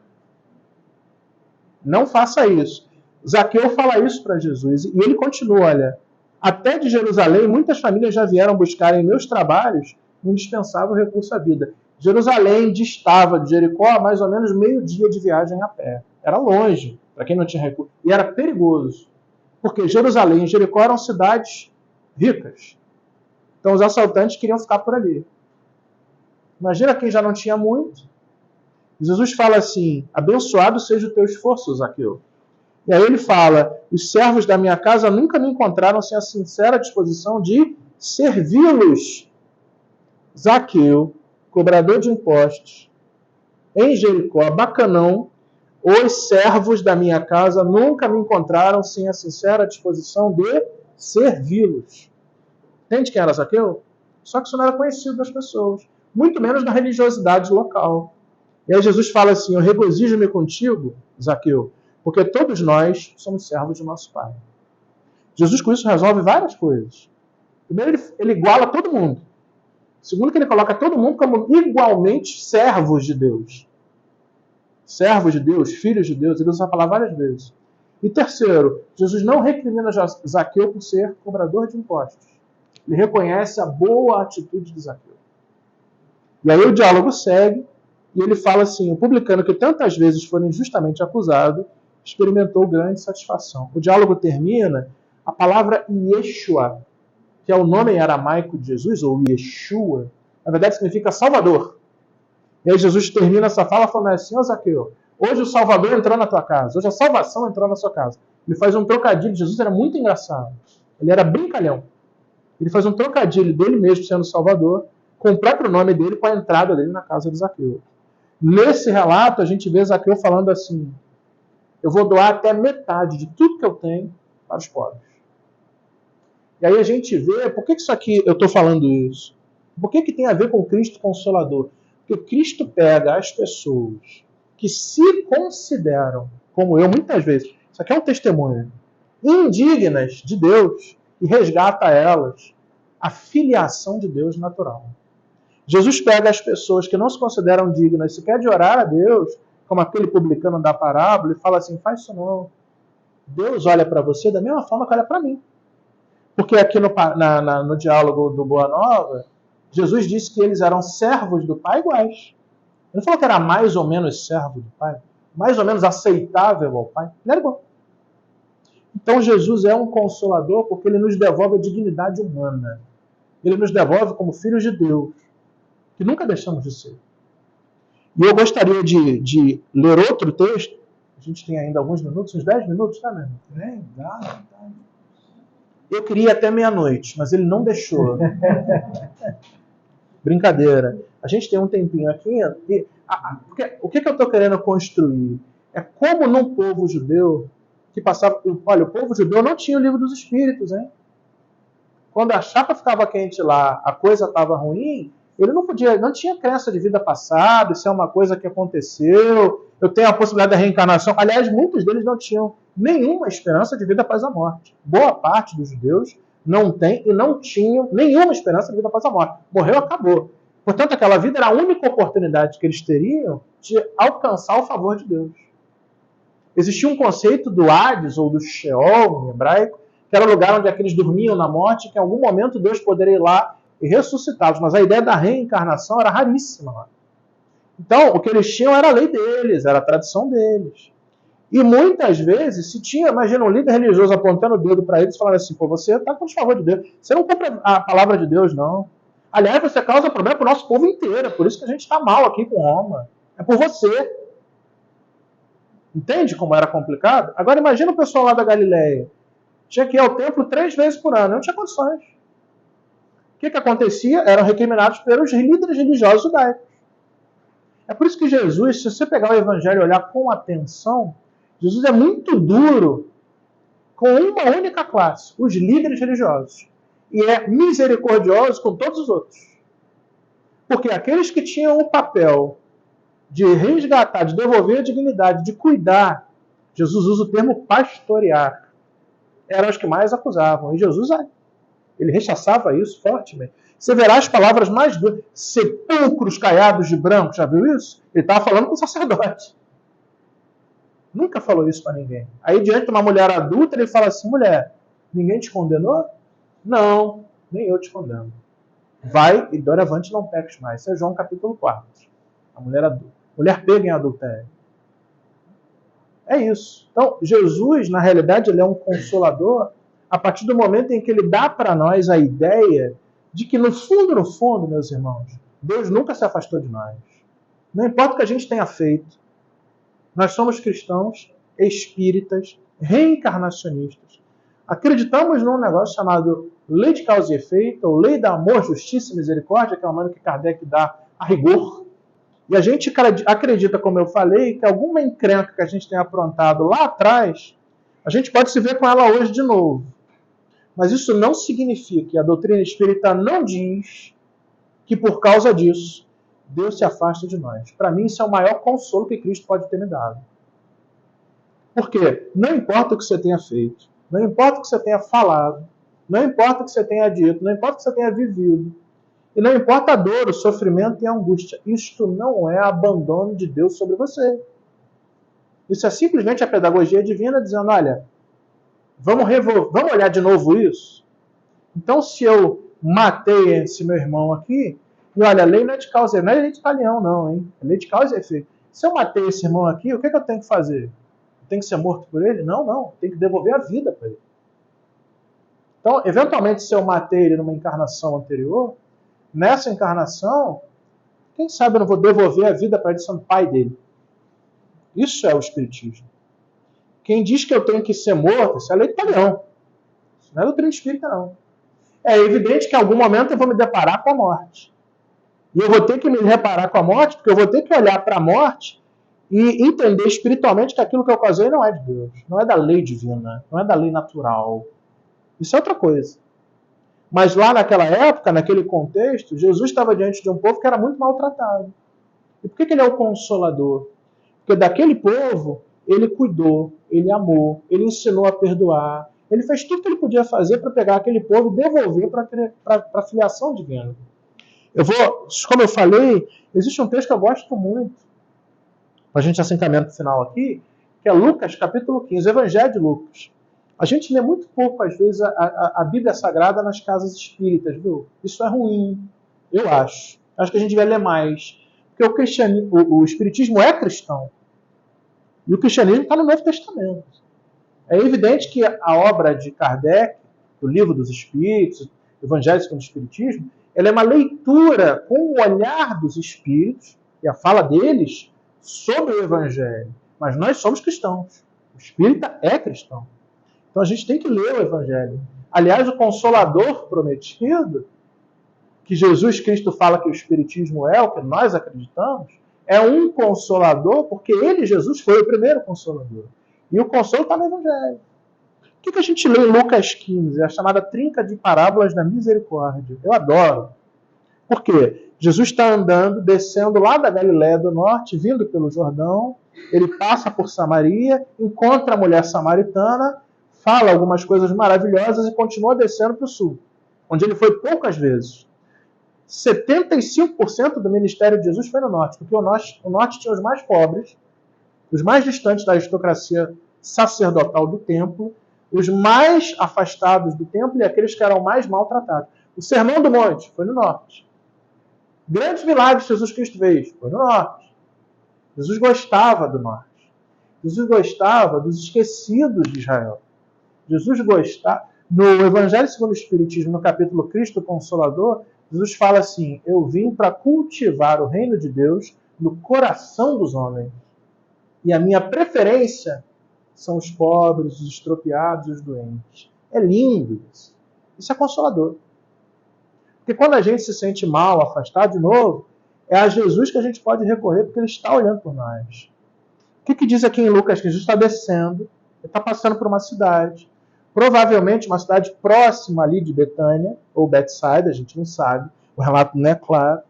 Não faça isso. Zaqueu fala isso para Jesus e ele continua, olha, até de Jerusalém muitas famílias já vieram buscar em meus trabalhos um indispensável recurso à vida. Jerusalém distava de Jericó mais ou menos meio dia de viagem a pé. Era longe, para quem não tinha recurso. E era perigoso, porque Jerusalém e Jericó eram cidades ricas. Então os assaltantes queriam ficar por ali. Imagina quem já não tinha muito. Jesus fala assim, abençoado seja o teu esforço, Zaqueu. E aí ele fala, os servos da minha casa nunca me encontraram sem a sincera disposição de servi-los. Zaqueu, cobrador de impostos, em Jericó, bacanão, os servos da minha casa nunca me encontraram sem a sincera disposição de servi-los. Entende quem era Zaqueu? Só que isso não era conhecido das pessoas, muito menos da religiosidade local. E aí Jesus fala assim, eu regozijo-me contigo, Zaqueu, Porque todos nós somos servos de nosso Pai. Jesus, com isso, resolve várias coisas. Primeiro, ele iguala todo mundo. Segundo, que ele coloca todo mundo como igualmente servos de Deus. Servos de Deus, filhos de Deus. Ele usa essa palavra várias vezes. E terceiro, Jesus não recrimina Zaqueu por ser cobrador de impostos. Ele reconhece a boa atitude de Zaqueu. E aí o diálogo segue, e ele fala assim: o publicano que tantas vezes foi injustamente acusado, experimentou grande satisfação. O diálogo termina, a palavra Yeshua, que é o nome em aramaico de Jesus, ou Yeshua, na verdade significa Salvador. E aí Jesus termina essa fala falando assim: ô Zaqueu, hoje o Salvador entrou na tua casa, hoje a salvação entrou na sua casa. Ele faz um trocadilho, Jesus era muito engraçado, ele era brincalhão. Ele faz um trocadilho dele mesmo sendo Salvador, com o próprio nome dele, com a entrada dele na casa de Zaqueu. Nesse relato, a gente vê Zaqueu falando assim: eu vou doar até metade de tudo que eu tenho para os pobres. E aí a gente vê, por que isso aqui, eu estou falando isso? Por que tem a ver com Cristo Consolador? Porque Cristo pega as pessoas que se consideram, como eu muitas vezes, isso aqui é um testemunho, indignas de Deus, e resgata a elas a filiação de Deus natural. Jesus pega as pessoas que não se consideram dignas sequer de orar a Deus, como aquele publicano da parábola, e fala assim: faz isso não. Deus olha para você da mesma forma que olha para mim. Porque aqui no diálogo do Boa Nova, Jesus disse que eles eram servos do Pai iguais. Ele não falou que era mais ou menos servo do Pai, mais ou menos aceitável ao Pai. Ele era igual. Então Jesus é um consolador porque ele nos devolve a dignidade humana. Ele nos devolve como filhos de Deus, que nunca deixamos de ser. E eu gostaria de ler outro texto. A gente tem ainda alguns minutos, uns 10 minutos, tá mesmo? Dá. Eu queria até meia-noite, mas ele não deixou. Brincadeira. A gente tem um tempinho aqui. O que eu estou querendo construir? É como num povo judeu que passava... Olha, o povo judeu não tinha o livro dos Espíritos, hein? Quando a chapa ficava quente lá, a coisa estava ruim, ele não tinha crença de vida passada, isso é uma coisa que aconteceu, eu tenho a possibilidade da reencarnação. Aliás, muitos deles não tinham nenhuma esperança de vida após a morte. Boa parte dos judeus não tem e não tinham nenhuma esperança de vida após a morte. Morreu, acabou. Portanto, aquela vida era a única oportunidade que eles teriam de alcançar o favor de Deus. Existia um conceito do Hades, ou do Sheol, em hebraico, que era o lugar onde aqueles dormiam na morte, que em algum momento Deus poderia ir lá e ressuscitá-los. Mas a ideia da reencarnação era raríssima lá. Então, o que eles tinham era a lei deles, era a tradição deles. E muitas vezes, se tinha, imagina, um líder religioso apontando o dedo para eles e falando assim: pô, você está com desfavor de Deus, você não compra a palavra de Deus, não. Aliás, você causa problema para o nosso povo inteiro, é por isso que a gente está mal aqui com Roma. É por você. Entende como era complicado? Agora imagina o pessoal lá da Galileia. Tinha que ir ao templo 3 vezes por ano, não tinha condições. O que acontecia? Eram recriminados pelos líderes religiosos judaicos. É por isso que Jesus, se você pegar o Evangelho e olhar com atenção, Jesus é muito duro com uma única classe, os líderes religiosos. E é misericordioso com todos os outros. Porque aqueles que tinham o papel de resgatar, de devolver a dignidade, de cuidar, Jesus usa o termo pastorear, eram os que mais acusavam. E Jesus, ele rechaçava isso fortemente. Você verá as palavras mais duras. Sepulcros caiados de branco, já viu isso? Ele estava falando com o sacerdote. Nunca falou isso para ninguém. Aí, diante de uma mulher adulta, ele fala assim: mulher, ninguém te condenou? Não, nem eu te condeno. Vai e doravante não peques mais. Isso é João capítulo 4. A mulher adulta. Mulher pega em adultério. É isso. Então, Jesus, na realidade, ele é um consolador a partir do momento em que ele dá para nós a ideia de que, no fundo, meus irmãos, Deus nunca se afastou de nós. Não importa o que a gente tenha feito, nós somos cristãos, espíritas, reencarnacionistas. Acreditamos num negócio chamado lei de causa e efeito, ou lei da amor, justiça e misericórdia, que é o nome que Kardec dá a rigor. E a gente acredita, como eu falei, que alguma encrenca que a gente tenha aprontado lá atrás, a gente pode se ver com ela hoje de novo. Mas isso não significa que a doutrina espírita não diz que por causa disso Deus se afasta de nós. Para mim, isso é o maior consolo que Cristo pode ter me dado. Por quê? Não importa o que você tenha feito, não importa o que você tenha falado, não importa o que você tenha dito, não importa o que você tenha vivido, e não importa a dor, o sofrimento e a angústia, isto não é abandono de Deus sobre você. Isso é simplesmente a pedagogia divina dizendo, olha, vamos olhar de novo isso? Então, se eu matei esse meu irmão aqui, e olha, a lei não é de causa, não é lei de talião, não, hein? É lei de causa e efeito. Se eu matei esse irmão aqui, o que eu tenho que fazer? Tem que ser morto por ele? Não. Tem que devolver a vida para ele. Então, eventualmente, se eu matei ele numa encarnação anterior, nessa encarnação, quem sabe eu não vou devolver a vida para ele sendo pai dele. Isso é o espiritismo. Quem diz que eu tenho que ser morto, isso é lei de talião. Isso não é doutrina espírita, não. É evidente que em algum momento eu vou me deparar com a morte. E eu vou ter que me deparar com a morte, porque eu vou ter que olhar para a morte e entender espiritualmente que aquilo que eu causei não é de Deus, não é da lei divina, não é da lei natural. Isso é outra coisa. Mas lá naquela época, naquele contexto, Jesus estava diante de um povo que era muito maltratado. E por que ele é o consolador? Porque daquele povo, ele cuidou, ele amou, ele ensinou a perdoar, ele fez tudo que ele podia fazer para pegar aquele povo e devolver para a filiação divina. Como eu falei, existe um texto que eu gosto muito, a gente já se encaminha para o final aqui, que é Lucas, capítulo 15, Evangelho de Lucas. A gente lê muito pouco, às vezes, a Bíblia Sagrada nas casas espíritas, viu? Isso é ruim, eu acho. Acho que a gente vai ler mais. Porque o espiritismo é cristão. E o cristianismo está no Novo Testamento. É evidente que a obra de Kardec, do Livro dos Espíritos, Evangelho segundo o Espiritismo, ela é uma leitura com o olhar dos espíritos e a fala deles sobre o Evangelho. Mas nós somos cristãos. O espírita é cristão. Então a gente tem que ler o Evangelho. Aliás, o Consolador prometido, que Jesus Cristo fala que o Espiritismo é o que nós acreditamos, é um Consolador, porque ele, Jesus, foi o primeiro Consolador. E o consolo está no Evangelho. O que a gente lê em Lucas 15? É a chamada trinca de parábolas da misericórdia. Eu adoro. Por quê? Jesus está andando, descendo lá da Galiléia do Norte, vindo pelo Jordão, ele passa por Samaria, encontra a mulher samaritana, fala algumas coisas maravilhosas e continua descendo para o sul, onde ele foi poucas vezes. 75% do ministério de Jesus foi no norte, porque o norte tinha os mais pobres, os mais distantes da aristocracia sacerdotal do templo, os mais afastados do templo e aqueles que eram mais maltratados. O Sermão do Monte foi no norte. Grandes milagres que Jesus Cristo fez foi no norte. Jesus gostava do norte. Jesus gostava dos esquecidos de Israel. Jesus gostava... No Evangelho segundo o Espiritismo, no capítulo Cristo Consolador, Jesus fala assim, eu vim para cultivar o reino de Deus no coração dos homens. E a minha preferência são os pobres, os estropiados e os doentes. É lindo isso. Isso é consolador. Porque quando a gente se sente mal, afastado de novo, é a Jesus que a gente pode recorrer porque ele está olhando por nós. O que diz aqui em Lucas? Que Jesus está descendo, ele está passando por uma cidade, provavelmente uma cidade próxima ali de Betânia, ou Betsaida, a gente não sabe, o relato não é claro.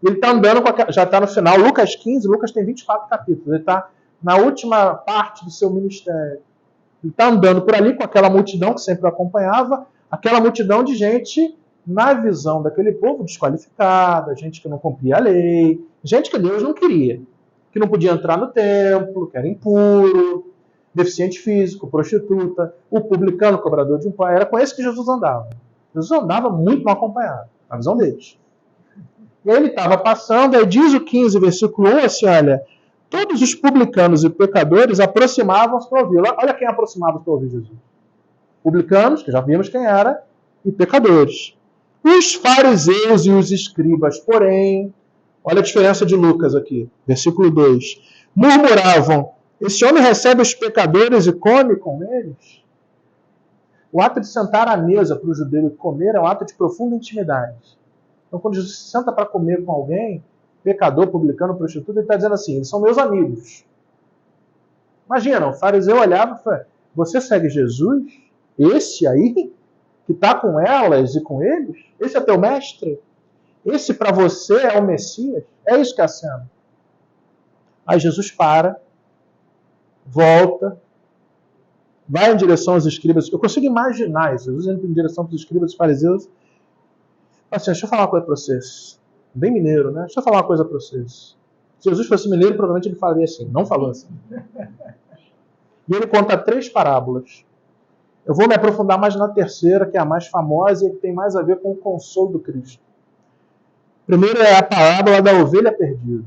Ele está andando, já está no final, Lucas 15, Lucas tem 24 capítulos, ele está na última parte do seu ministério. Ele está andando por ali com aquela multidão que sempre o acompanhava, aquela multidão de gente, na visão daquele povo, desqualificada, gente que não cumpria a lei, gente que Deus não queria, que não podia entrar no templo, que era impuro, deficiente físico, prostituta, o publicano, cobrador de impostos. Era com esse que Jesus andava. Jesus andava muito mal acompanhado, na visão deles. E aí ele estava passando, aí diz o 15, versículo 1, assim, olha, todos os publicanos e pecadores aproximavam-se para ouvi-lo. Olha quem aproximava-se para ouvir Jesus. Publicanos, que já vimos quem era, e pecadores. Os fariseus e os escribas, porém, olha a diferença de Lucas aqui, versículo 2, murmuravam, esse homem recebe os pecadores e come com eles? O ato de sentar à mesa para o judeu e comer é um ato de profunda intimidade. Então, quando Jesus se senta para comer com alguém, pecador, publicano, prostituta, ele está dizendo assim, eles são meus amigos. Imagina, o fariseu olhava e falou, você segue Jesus? Esse aí, que está com elas e com eles? Esse é teu mestre? Esse para você é o Messias? É isso que é a cena. Aí Jesus para, volta, vai em direção aos escribas. Eu consigo imaginar isso. Jesus indo em direção aos escribas e fariseus. Assim, deixa eu falar uma coisa para vocês. Bem mineiro, né? Deixa eu falar uma coisa para vocês. Se Jesus fosse mineiro, provavelmente ele falaria assim. Não falou assim. E ele conta 3 parábolas. Eu vou me aprofundar mais na terceira, que é a mais famosa e que tem mais a ver com o consolo do Cristo. Primeiro é a parábola da ovelha perdida.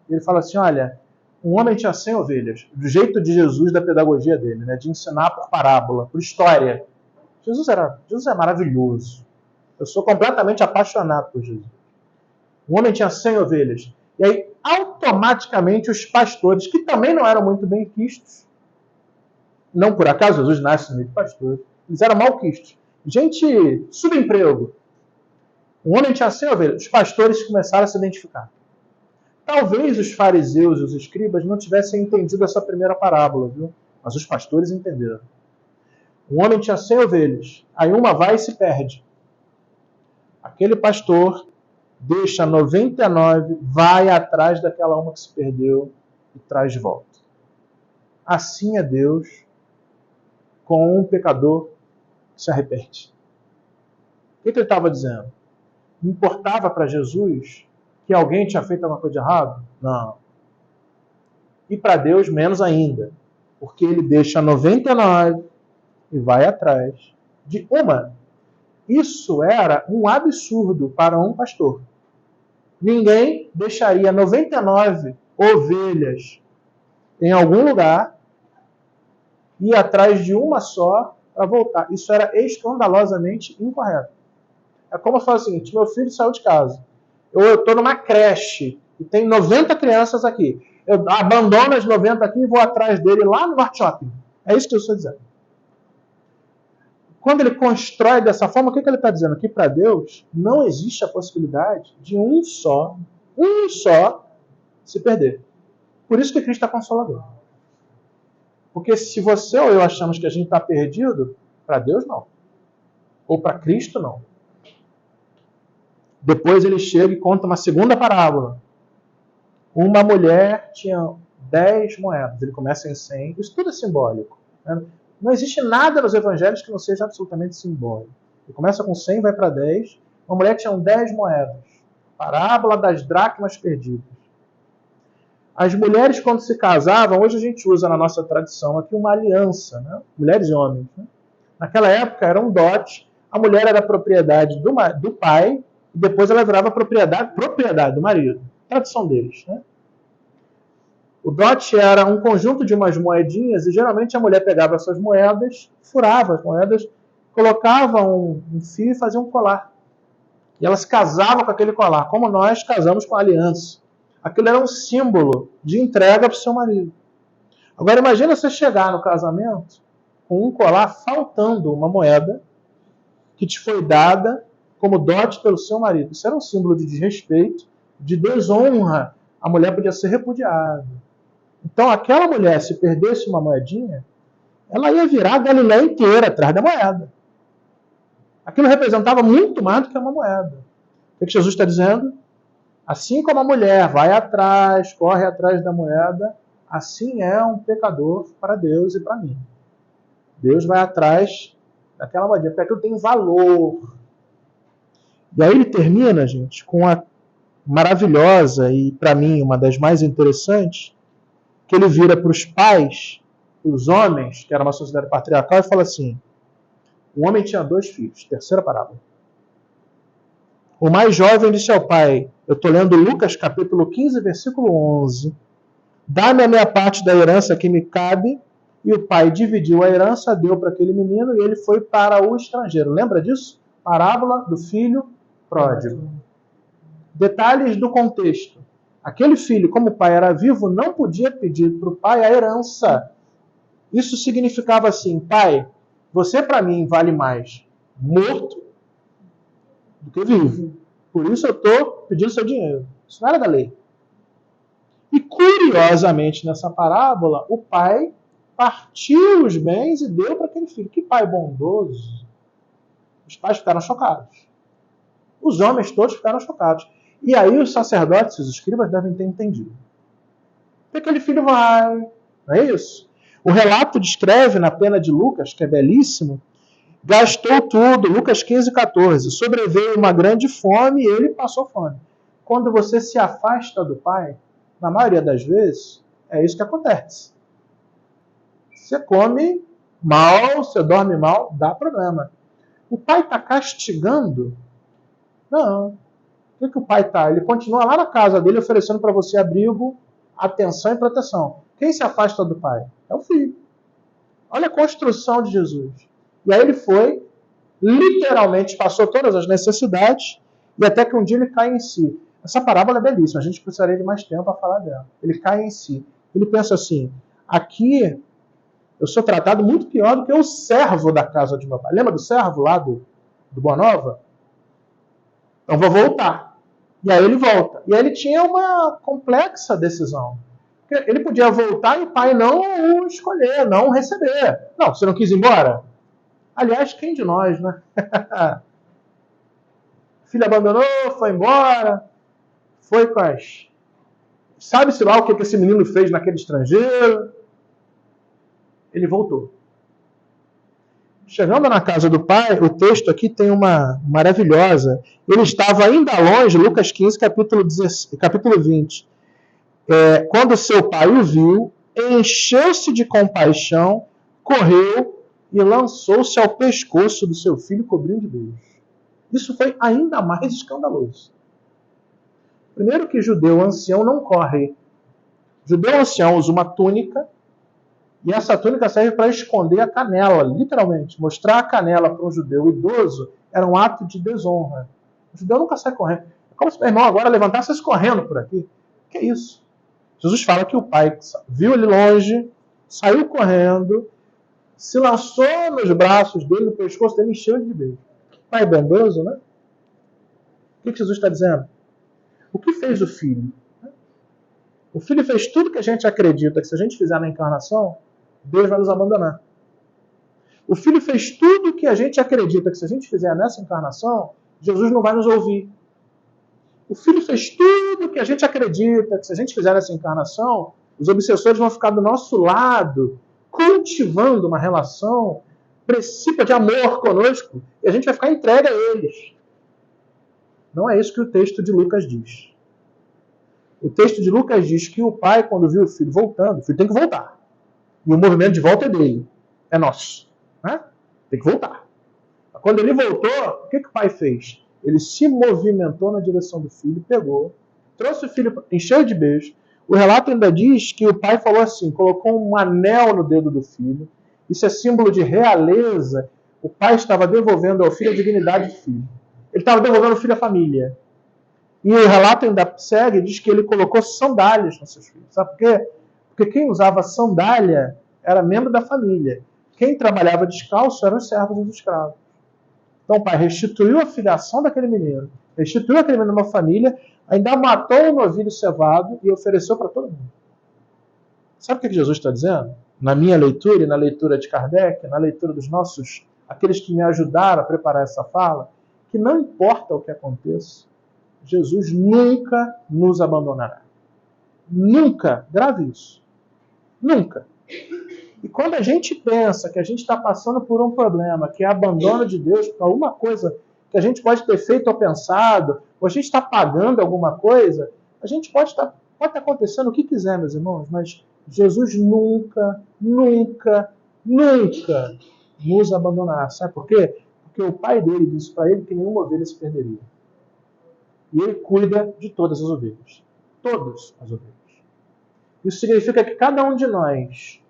Ele fala assim, olha, um homem tinha 100 ovelhas, do jeito de Jesus, da pedagogia dele, né, de ensinar por parábola, por história. Jesus é maravilhoso. Eu sou completamente apaixonado por Jesus. Um homem tinha 100 ovelhas. E aí, automaticamente, os pastores, que também não eram muito bem quistos, não por acaso Jesus nasce no meio de pastores, eles eram malquistos. Gente, subemprego. Um homem tinha 100 ovelhas. Os pastores começaram a se identificar. Talvez os fariseus e os escribas não tivessem entendido essa primeira parábola, viu? Mas os pastores entenderam. Um homem tinha 100 ovelhas. Aí uma vai e se perde. Aquele pastor deixa 99, vai atrás daquela uma que se perdeu e traz de volta. Assim é Deus com um pecador que se arrepende. O que ele estava dizendo? Não importava para Jesus que alguém tinha feito alguma coisa de errado? Não. E para Deus, menos ainda. Porque ele deixa 99 e vai atrás de uma. Isso era um absurdo para um pastor. Ninguém deixaria 99 ovelhas em algum lugar e ir atrás de uma só para voltar. Isso era escandalosamente incorreto. É como se fosse o seguinte, meu filho saiu de casa. Eu estou numa creche e tem 90 crianças aqui. Eu abandono as 90 aqui e vou atrás dele lá no Norte Shopping. É isso que eu estou dizendo. Quando ele constrói dessa forma, o que ele está dizendo? Que para Deus não existe a possibilidade de um só se perder. Por isso que Cristo é consolador. Porque se você ou eu achamos que a gente está perdido, para Deus não. Ou para Cristo não. Depois ele chega e conta uma segunda parábola. Uma mulher tinha 10 moedas. Ele começa em 100. Isso tudo é simbólico. Né? Não existe nada nos evangelhos que não seja absolutamente simbólico. Ele começa com 100 e vai para 10. Uma mulher tinha 10 moedas. Parábola das dracmas perdidas. As mulheres, quando se casavam, hoje a gente usa na nossa tradição aqui uma aliança, né? Mulheres e homens. Né? Naquela época era um dote. A mulher era propriedade do pai e depois ela virava propriedade do marido. Tradição deles. Né? O dote era um conjunto de umas moedinhas e geralmente a mulher pegava essas moedas, furava as moedas, colocava um fio e fazia um colar. E ela se casava com aquele colar, como nós casamos com a aliança. Aquilo era um símbolo de entrega para o seu marido. Agora imagina você chegar no casamento com um colar faltando uma moeda que te foi dada como dote pelo seu marido. Isso era um símbolo de desrespeito, de desonra. A mulher podia ser repudiada. Então aquela mulher, se perdesse uma moedinha, ela ia virar a Galileia inteira atrás da moeda. Aquilo representava muito mais do que uma moeda. O que Jesus está dizendo? Assim como a mulher vai atrás, corre atrás da moeda, assim é um pecador para Deus e para mim. Deus vai atrás daquela moedinha, porque aquilo tem valor. E aí ele termina, gente, com a maravilhosa e, para mim, uma das mais interessantes, que ele vira para os pais, os homens, que era uma sociedade patriarcal, e fala assim, o homem tinha 2 filhos, terceira parábola. O mais jovem disse ao pai, eu estou lendo Lucas capítulo 15, versículo 11, dá-me a minha parte da herança que me cabe, e o pai dividiu a herança, deu para aquele menino, e ele foi para o estrangeiro. Lembra disso? Parábola do filho pródigo. Detalhes do contexto. Aquele filho, como o pai era vivo, não podia pedir para o pai a herança. Isso significava assim, pai, você para mim vale mais morto do que vivo. Por isso eu estou pedindo seu dinheiro. Isso não era da lei. E curiosamente, nessa parábola, o pai partiu os bens e deu para aquele filho. Que pai bondoso. Os pais ficaram chocados. Os homens todos ficaram chocados. E aí os sacerdotes e os escribas devem ter entendido. Porque aquele filho vai, não é isso? O relato descreve, na pena de Lucas, que é belíssimo, gastou tudo, Lucas 15:14. Sobreveio uma grande fome e ele passou fome. Quando você se afasta do Pai, na maioria das vezes, é isso que acontece. Você come mal, você dorme mal, dá problema. O Pai está castigando? Não. O que o Pai está? Ele continua lá na casa dele oferecendo para você abrigo, atenção e proteção. Quem se afasta do Pai? É o Filho. Olha a construção de Jesus. E aí ele foi, literalmente passou todas as necessidades, e até que um dia ele cai em si. Essa parábola é belíssima, a gente precisaria de mais tempo para falar dela. Ele cai em si. Ele pensa assim, aqui eu sou tratado muito pior do que o servo da casa de meu pai. Lembra do servo lá do Boa Nova? Então vou voltar. E aí ele volta. E aí ele tinha uma complexa decisão. Ele podia voltar e o pai não o escolher, não o receber. Não, você não quis ir embora? Aliás, quem de nós, né? O filho abandonou, foi embora, foi com as... Sabe-se lá o que esse menino fez naquele estrangeiro? Ele voltou. Chegando na casa do pai, o texto aqui tem uma maravilhosa. Ele estava ainda longe, Lucas 15, capítulo 20. Quando seu pai o viu, encheu-se de compaixão, correu e lançou-se ao pescoço do seu filho, cobrindo de beijos. Isso foi ainda mais escandaloso. Primeiro que judeu ancião não corre. Judeu ancião usa uma túnica, e essa túnica serve para esconder a canela, literalmente. Mostrar a canela para um judeu idoso era um ato de desonra. O judeu nunca sai correndo. É como se meu irmão agora levantasse correndo por aqui. Que é isso? Jesus fala que o pai viu ele longe, saiu correndo, se lançou nos braços dele, no pescoço dele, encheu ele de beijo. Pai bondoso, né? O que Jesus está dizendo? O que fez o Filho? O Filho fez tudo que a gente acredita que se a gente fizer na encarnação, Deus vai nos abandonar. O Filho fez tudo que a gente acredita que se a gente fizer nessa encarnação, Jesus não vai nos ouvir. O Filho fez tudo que a gente acredita que se a gente fizer nessa encarnação, os obsessores vão ficar do nosso lado, cultivando uma relação precípua de amor conosco, e a gente vai ficar entregue a eles. Não é isso que o texto de Lucas diz. O texto de Lucas diz que o pai, quando viu o filho voltando, o filho tem que voltar. E o movimento de volta é dele. É nosso. Né? Tem que voltar. Quando ele voltou, o que o pai fez? Ele se movimentou na direção do filho, pegou, trouxe o filho, encheu de beijos. O relato ainda diz que o pai falou assim, colocou um anel no dedo do filho. Isso é símbolo de realeza. O pai estava devolvendo ao filho a dignidade do filho. Ele estava devolvendo ao filho a família. E o relato ainda segue, diz que ele colocou sandálias nos seus filhos. Sabe por quê? Porque quem usava sandália era membro da família. Quem trabalhava descalço eram os servos dos escravos. Então o pai restituiu a filiação daquele menino, restituiu aquele menino uma família, ainda matou um novilho cevado e ofereceu para todo mundo. Sabe o que Jesus está dizendo? Na minha leitura e na leitura de Kardec, na leitura dos nossos, aqueles que me ajudaram a preparar essa fala, que não importa o que aconteça, Jesus nunca nos abandonará. Nunca. Grave isso. Nunca. E quando a gente pensa que a gente está passando por um problema, que é abandono de Deus, por alguma coisa que a gente pode ter feito ou pensado, ou a gente está pagando alguma coisa, a gente pode estar acontecendo o que quiser, meus irmãos, mas Jesus nunca, nunca, nunca nos abandonará. Sabe por quê? Porque o pai dele disse para ele que nenhuma ovelha se perderia. E ele cuida de todas as ovelhas. Todas as ovelhas. Isso significa que cada um de nós,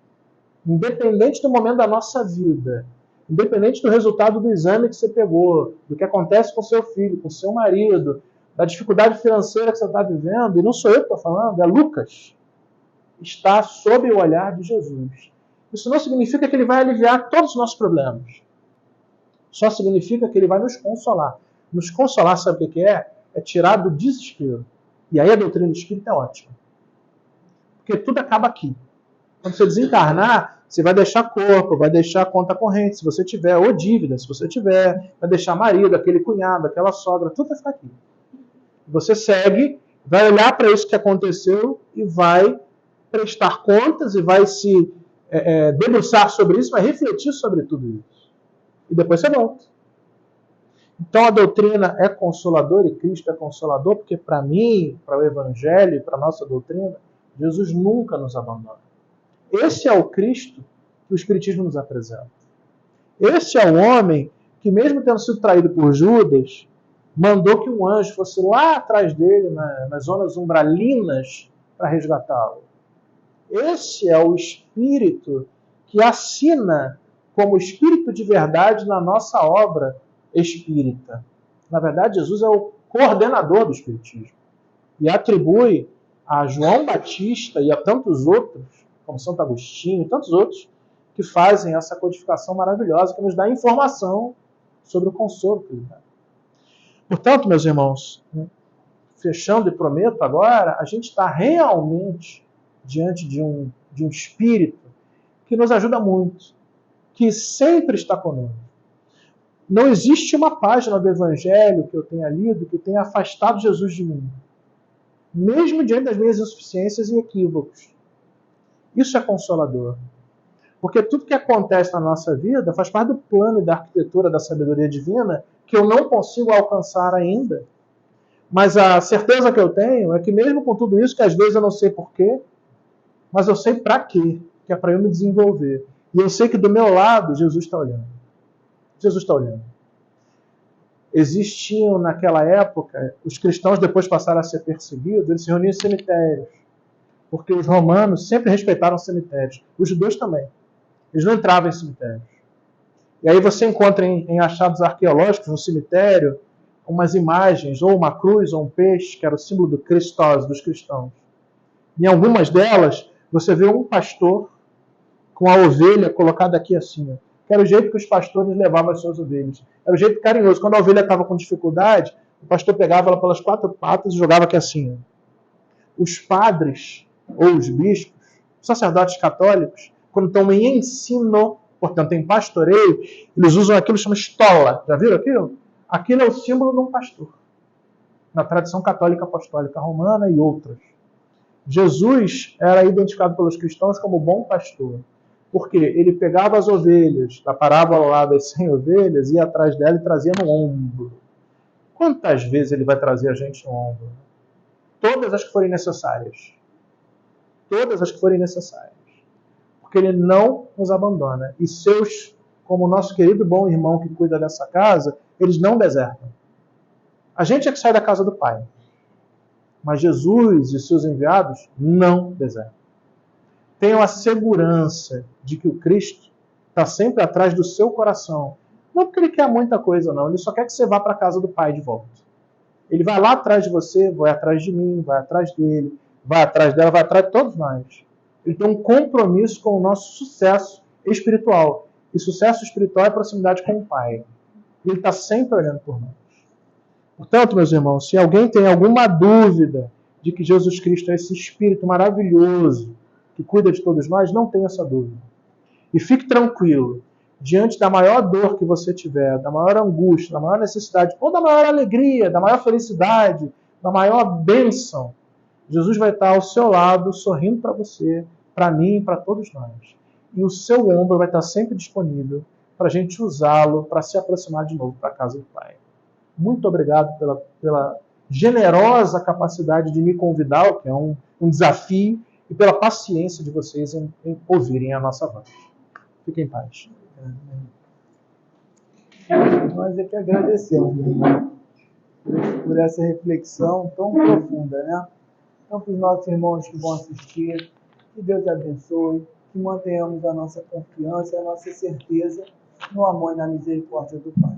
independente do momento da nossa vida, independente do resultado do exame que você pegou, do que acontece com seu filho, com seu marido, da dificuldade financeira que você está vivendo, e não sou eu que estou falando, é Lucas, está sob o olhar de Jesus. Isso não significa que ele vai aliviar todos os nossos problemas. Só significa que ele vai nos consolar. Nos consolar, sabe o que é? É tirar do desespero. E aí a doutrina do Espírito é ótima. Porque tudo acaba aqui. Quando você desencarnar, você vai deixar corpo, vai deixar conta corrente, se você tiver, ou dívida, se você tiver, vai deixar marido, aquele cunhado, aquela sogra, tudo vai ficar aqui. Você segue, vai olhar para isso que aconteceu e vai prestar contas e vai se debruçar sobre isso, mas refletir sobre tudo isso. E depois você volta. Então a doutrina é consoladora e Cristo é consolador, porque para mim, para o Evangelho, para a nossa doutrina, Jesus nunca nos abandona. Esse é o Cristo que o Espiritismo nos apresenta. Esse é o homem que, mesmo tendo sido traído por Judas, mandou que um anjo fosse lá atrás dele, nas zonas umbralinas, para resgatá-lo. Esse é o Espírito que assina como Espírito de verdade na nossa obra espírita. Na verdade, Jesus é o coordenador do Espiritismo e atribui a João Batista e a tantos outros, como Santo Agostinho e tantos outros, que fazem essa codificação maravilhosa, que nos dá informação sobre o consolo que ele dá. Portanto, meus irmãos, fechando e prometo agora, a gente está realmente diante de um Espírito que nos ajuda muito, que sempre está conosco. Não existe uma página do Evangelho que eu tenha lido que tenha afastado Jesus de mim, mesmo diante das minhas insuficiências e equívocos. Isso é consolador. Porque tudo que acontece na nossa vida faz parte do plano e da arquitetura da sabedoria divina que eu não consigo alcançar ainda. Mas a certeza que eu tenho é que mesmo com tudo isso, que às vezes eu não sei porquê, mas eu sei para quê, que é para eu me desenvolver. E eu sei que do meu lado Jesus está olhando. Jesus está olhando. Existiam naquela época, os cristãos depois passaram a ser perseguidos, eles se reuniam em cemitérios, porque os romanos sempre respeitaram cemitérios, os judeus também. Eles não entravam em cemitérios. E aí você encontra em achados arqueológicos no cemitério umas imagens, ou uma cruz, ou um peixe, que era o símbolo do Christos, dos cristãos. Em algumas delas, você vê um pastor com a ovelha colocada aqui assim, que era o jeito que os pastores levavam as suas ovelhas. Era o jeito carinhoso. Quando a ovelha estava com dificuldade, o pastor pegava ela pelas 4 patas e jogava aqui assim. Os padres, ou os bispos, os sacerdotes católicos, quando estão em ensino, portanto em pastoreio, eles usam aquilo que chama estola. Já viram aquilo? Aquilo é o símbolo de um pastor. Na tradição católica apostólica romana e outras. Jesus era identificado pelos cristãos como bom pastor. Porque ele pegava as ovelhas, da parábola lá das 100 ovelhas, ia atrás dela e trazia no ombro. Quantas vezes ele vai trazer a gente no ombro? Todas as que forem necessárias. Todas as que forem necessárias. Porque ele não nos abandona. E seus, como o nosso querido bom irmão que cuida dessa casa, eles não desertam. A gente é que sai da casa do Pai. Mas Jesus e seus enviados não desertam. Tenham a segurança de que o Cristo está sempre atrás do seu coração. Não porque ele quer muita coisa, não. Ele só quer que você vá para a casa do Pai de volta. Ele vai lá atrás de você, vai atrás de mim, vai atrás dele, vai atrás dela, vai atrás de todos nós. Ele tem um compromisso com o nosso sucesso espiritual. E sucesso espiritual é proximidade com o Pai. E ele está sempre olhando por nós. Portanto, meus irmãos, se alguém tem alguma dúvida de que Jesus Cristo é esse Espírito maravilhoso que cuida de todos nós, não tenha essa dúvida. E fique tranquilo, diante da maior dor que você tiver, da maior angústia, da maior necessidade, ou da maior alegria, da maior felicidade, da maior bênção, Jesus vai estar ao seu lado, sorrindo para você, para mim e para todos nós. E o seu ombro vai estar sempre disponível para a gente usá-lo para se aproximar de novo para a casa do Pai. Muito obrigado pela generosa capacidade de me convidar, o que é um desafio, e pela paciência de vocês em ouvirem a nossa voz. Fiquem em paz. Nós é que agradecemos, meu irmão, por essa reflexão tão profunda, né? Então, para os nossos irmãos que vão assistir, que Deus abençoe, que mantenhamos a nossa confiança e a nossa certeza no amor e na misericórdia do Pai.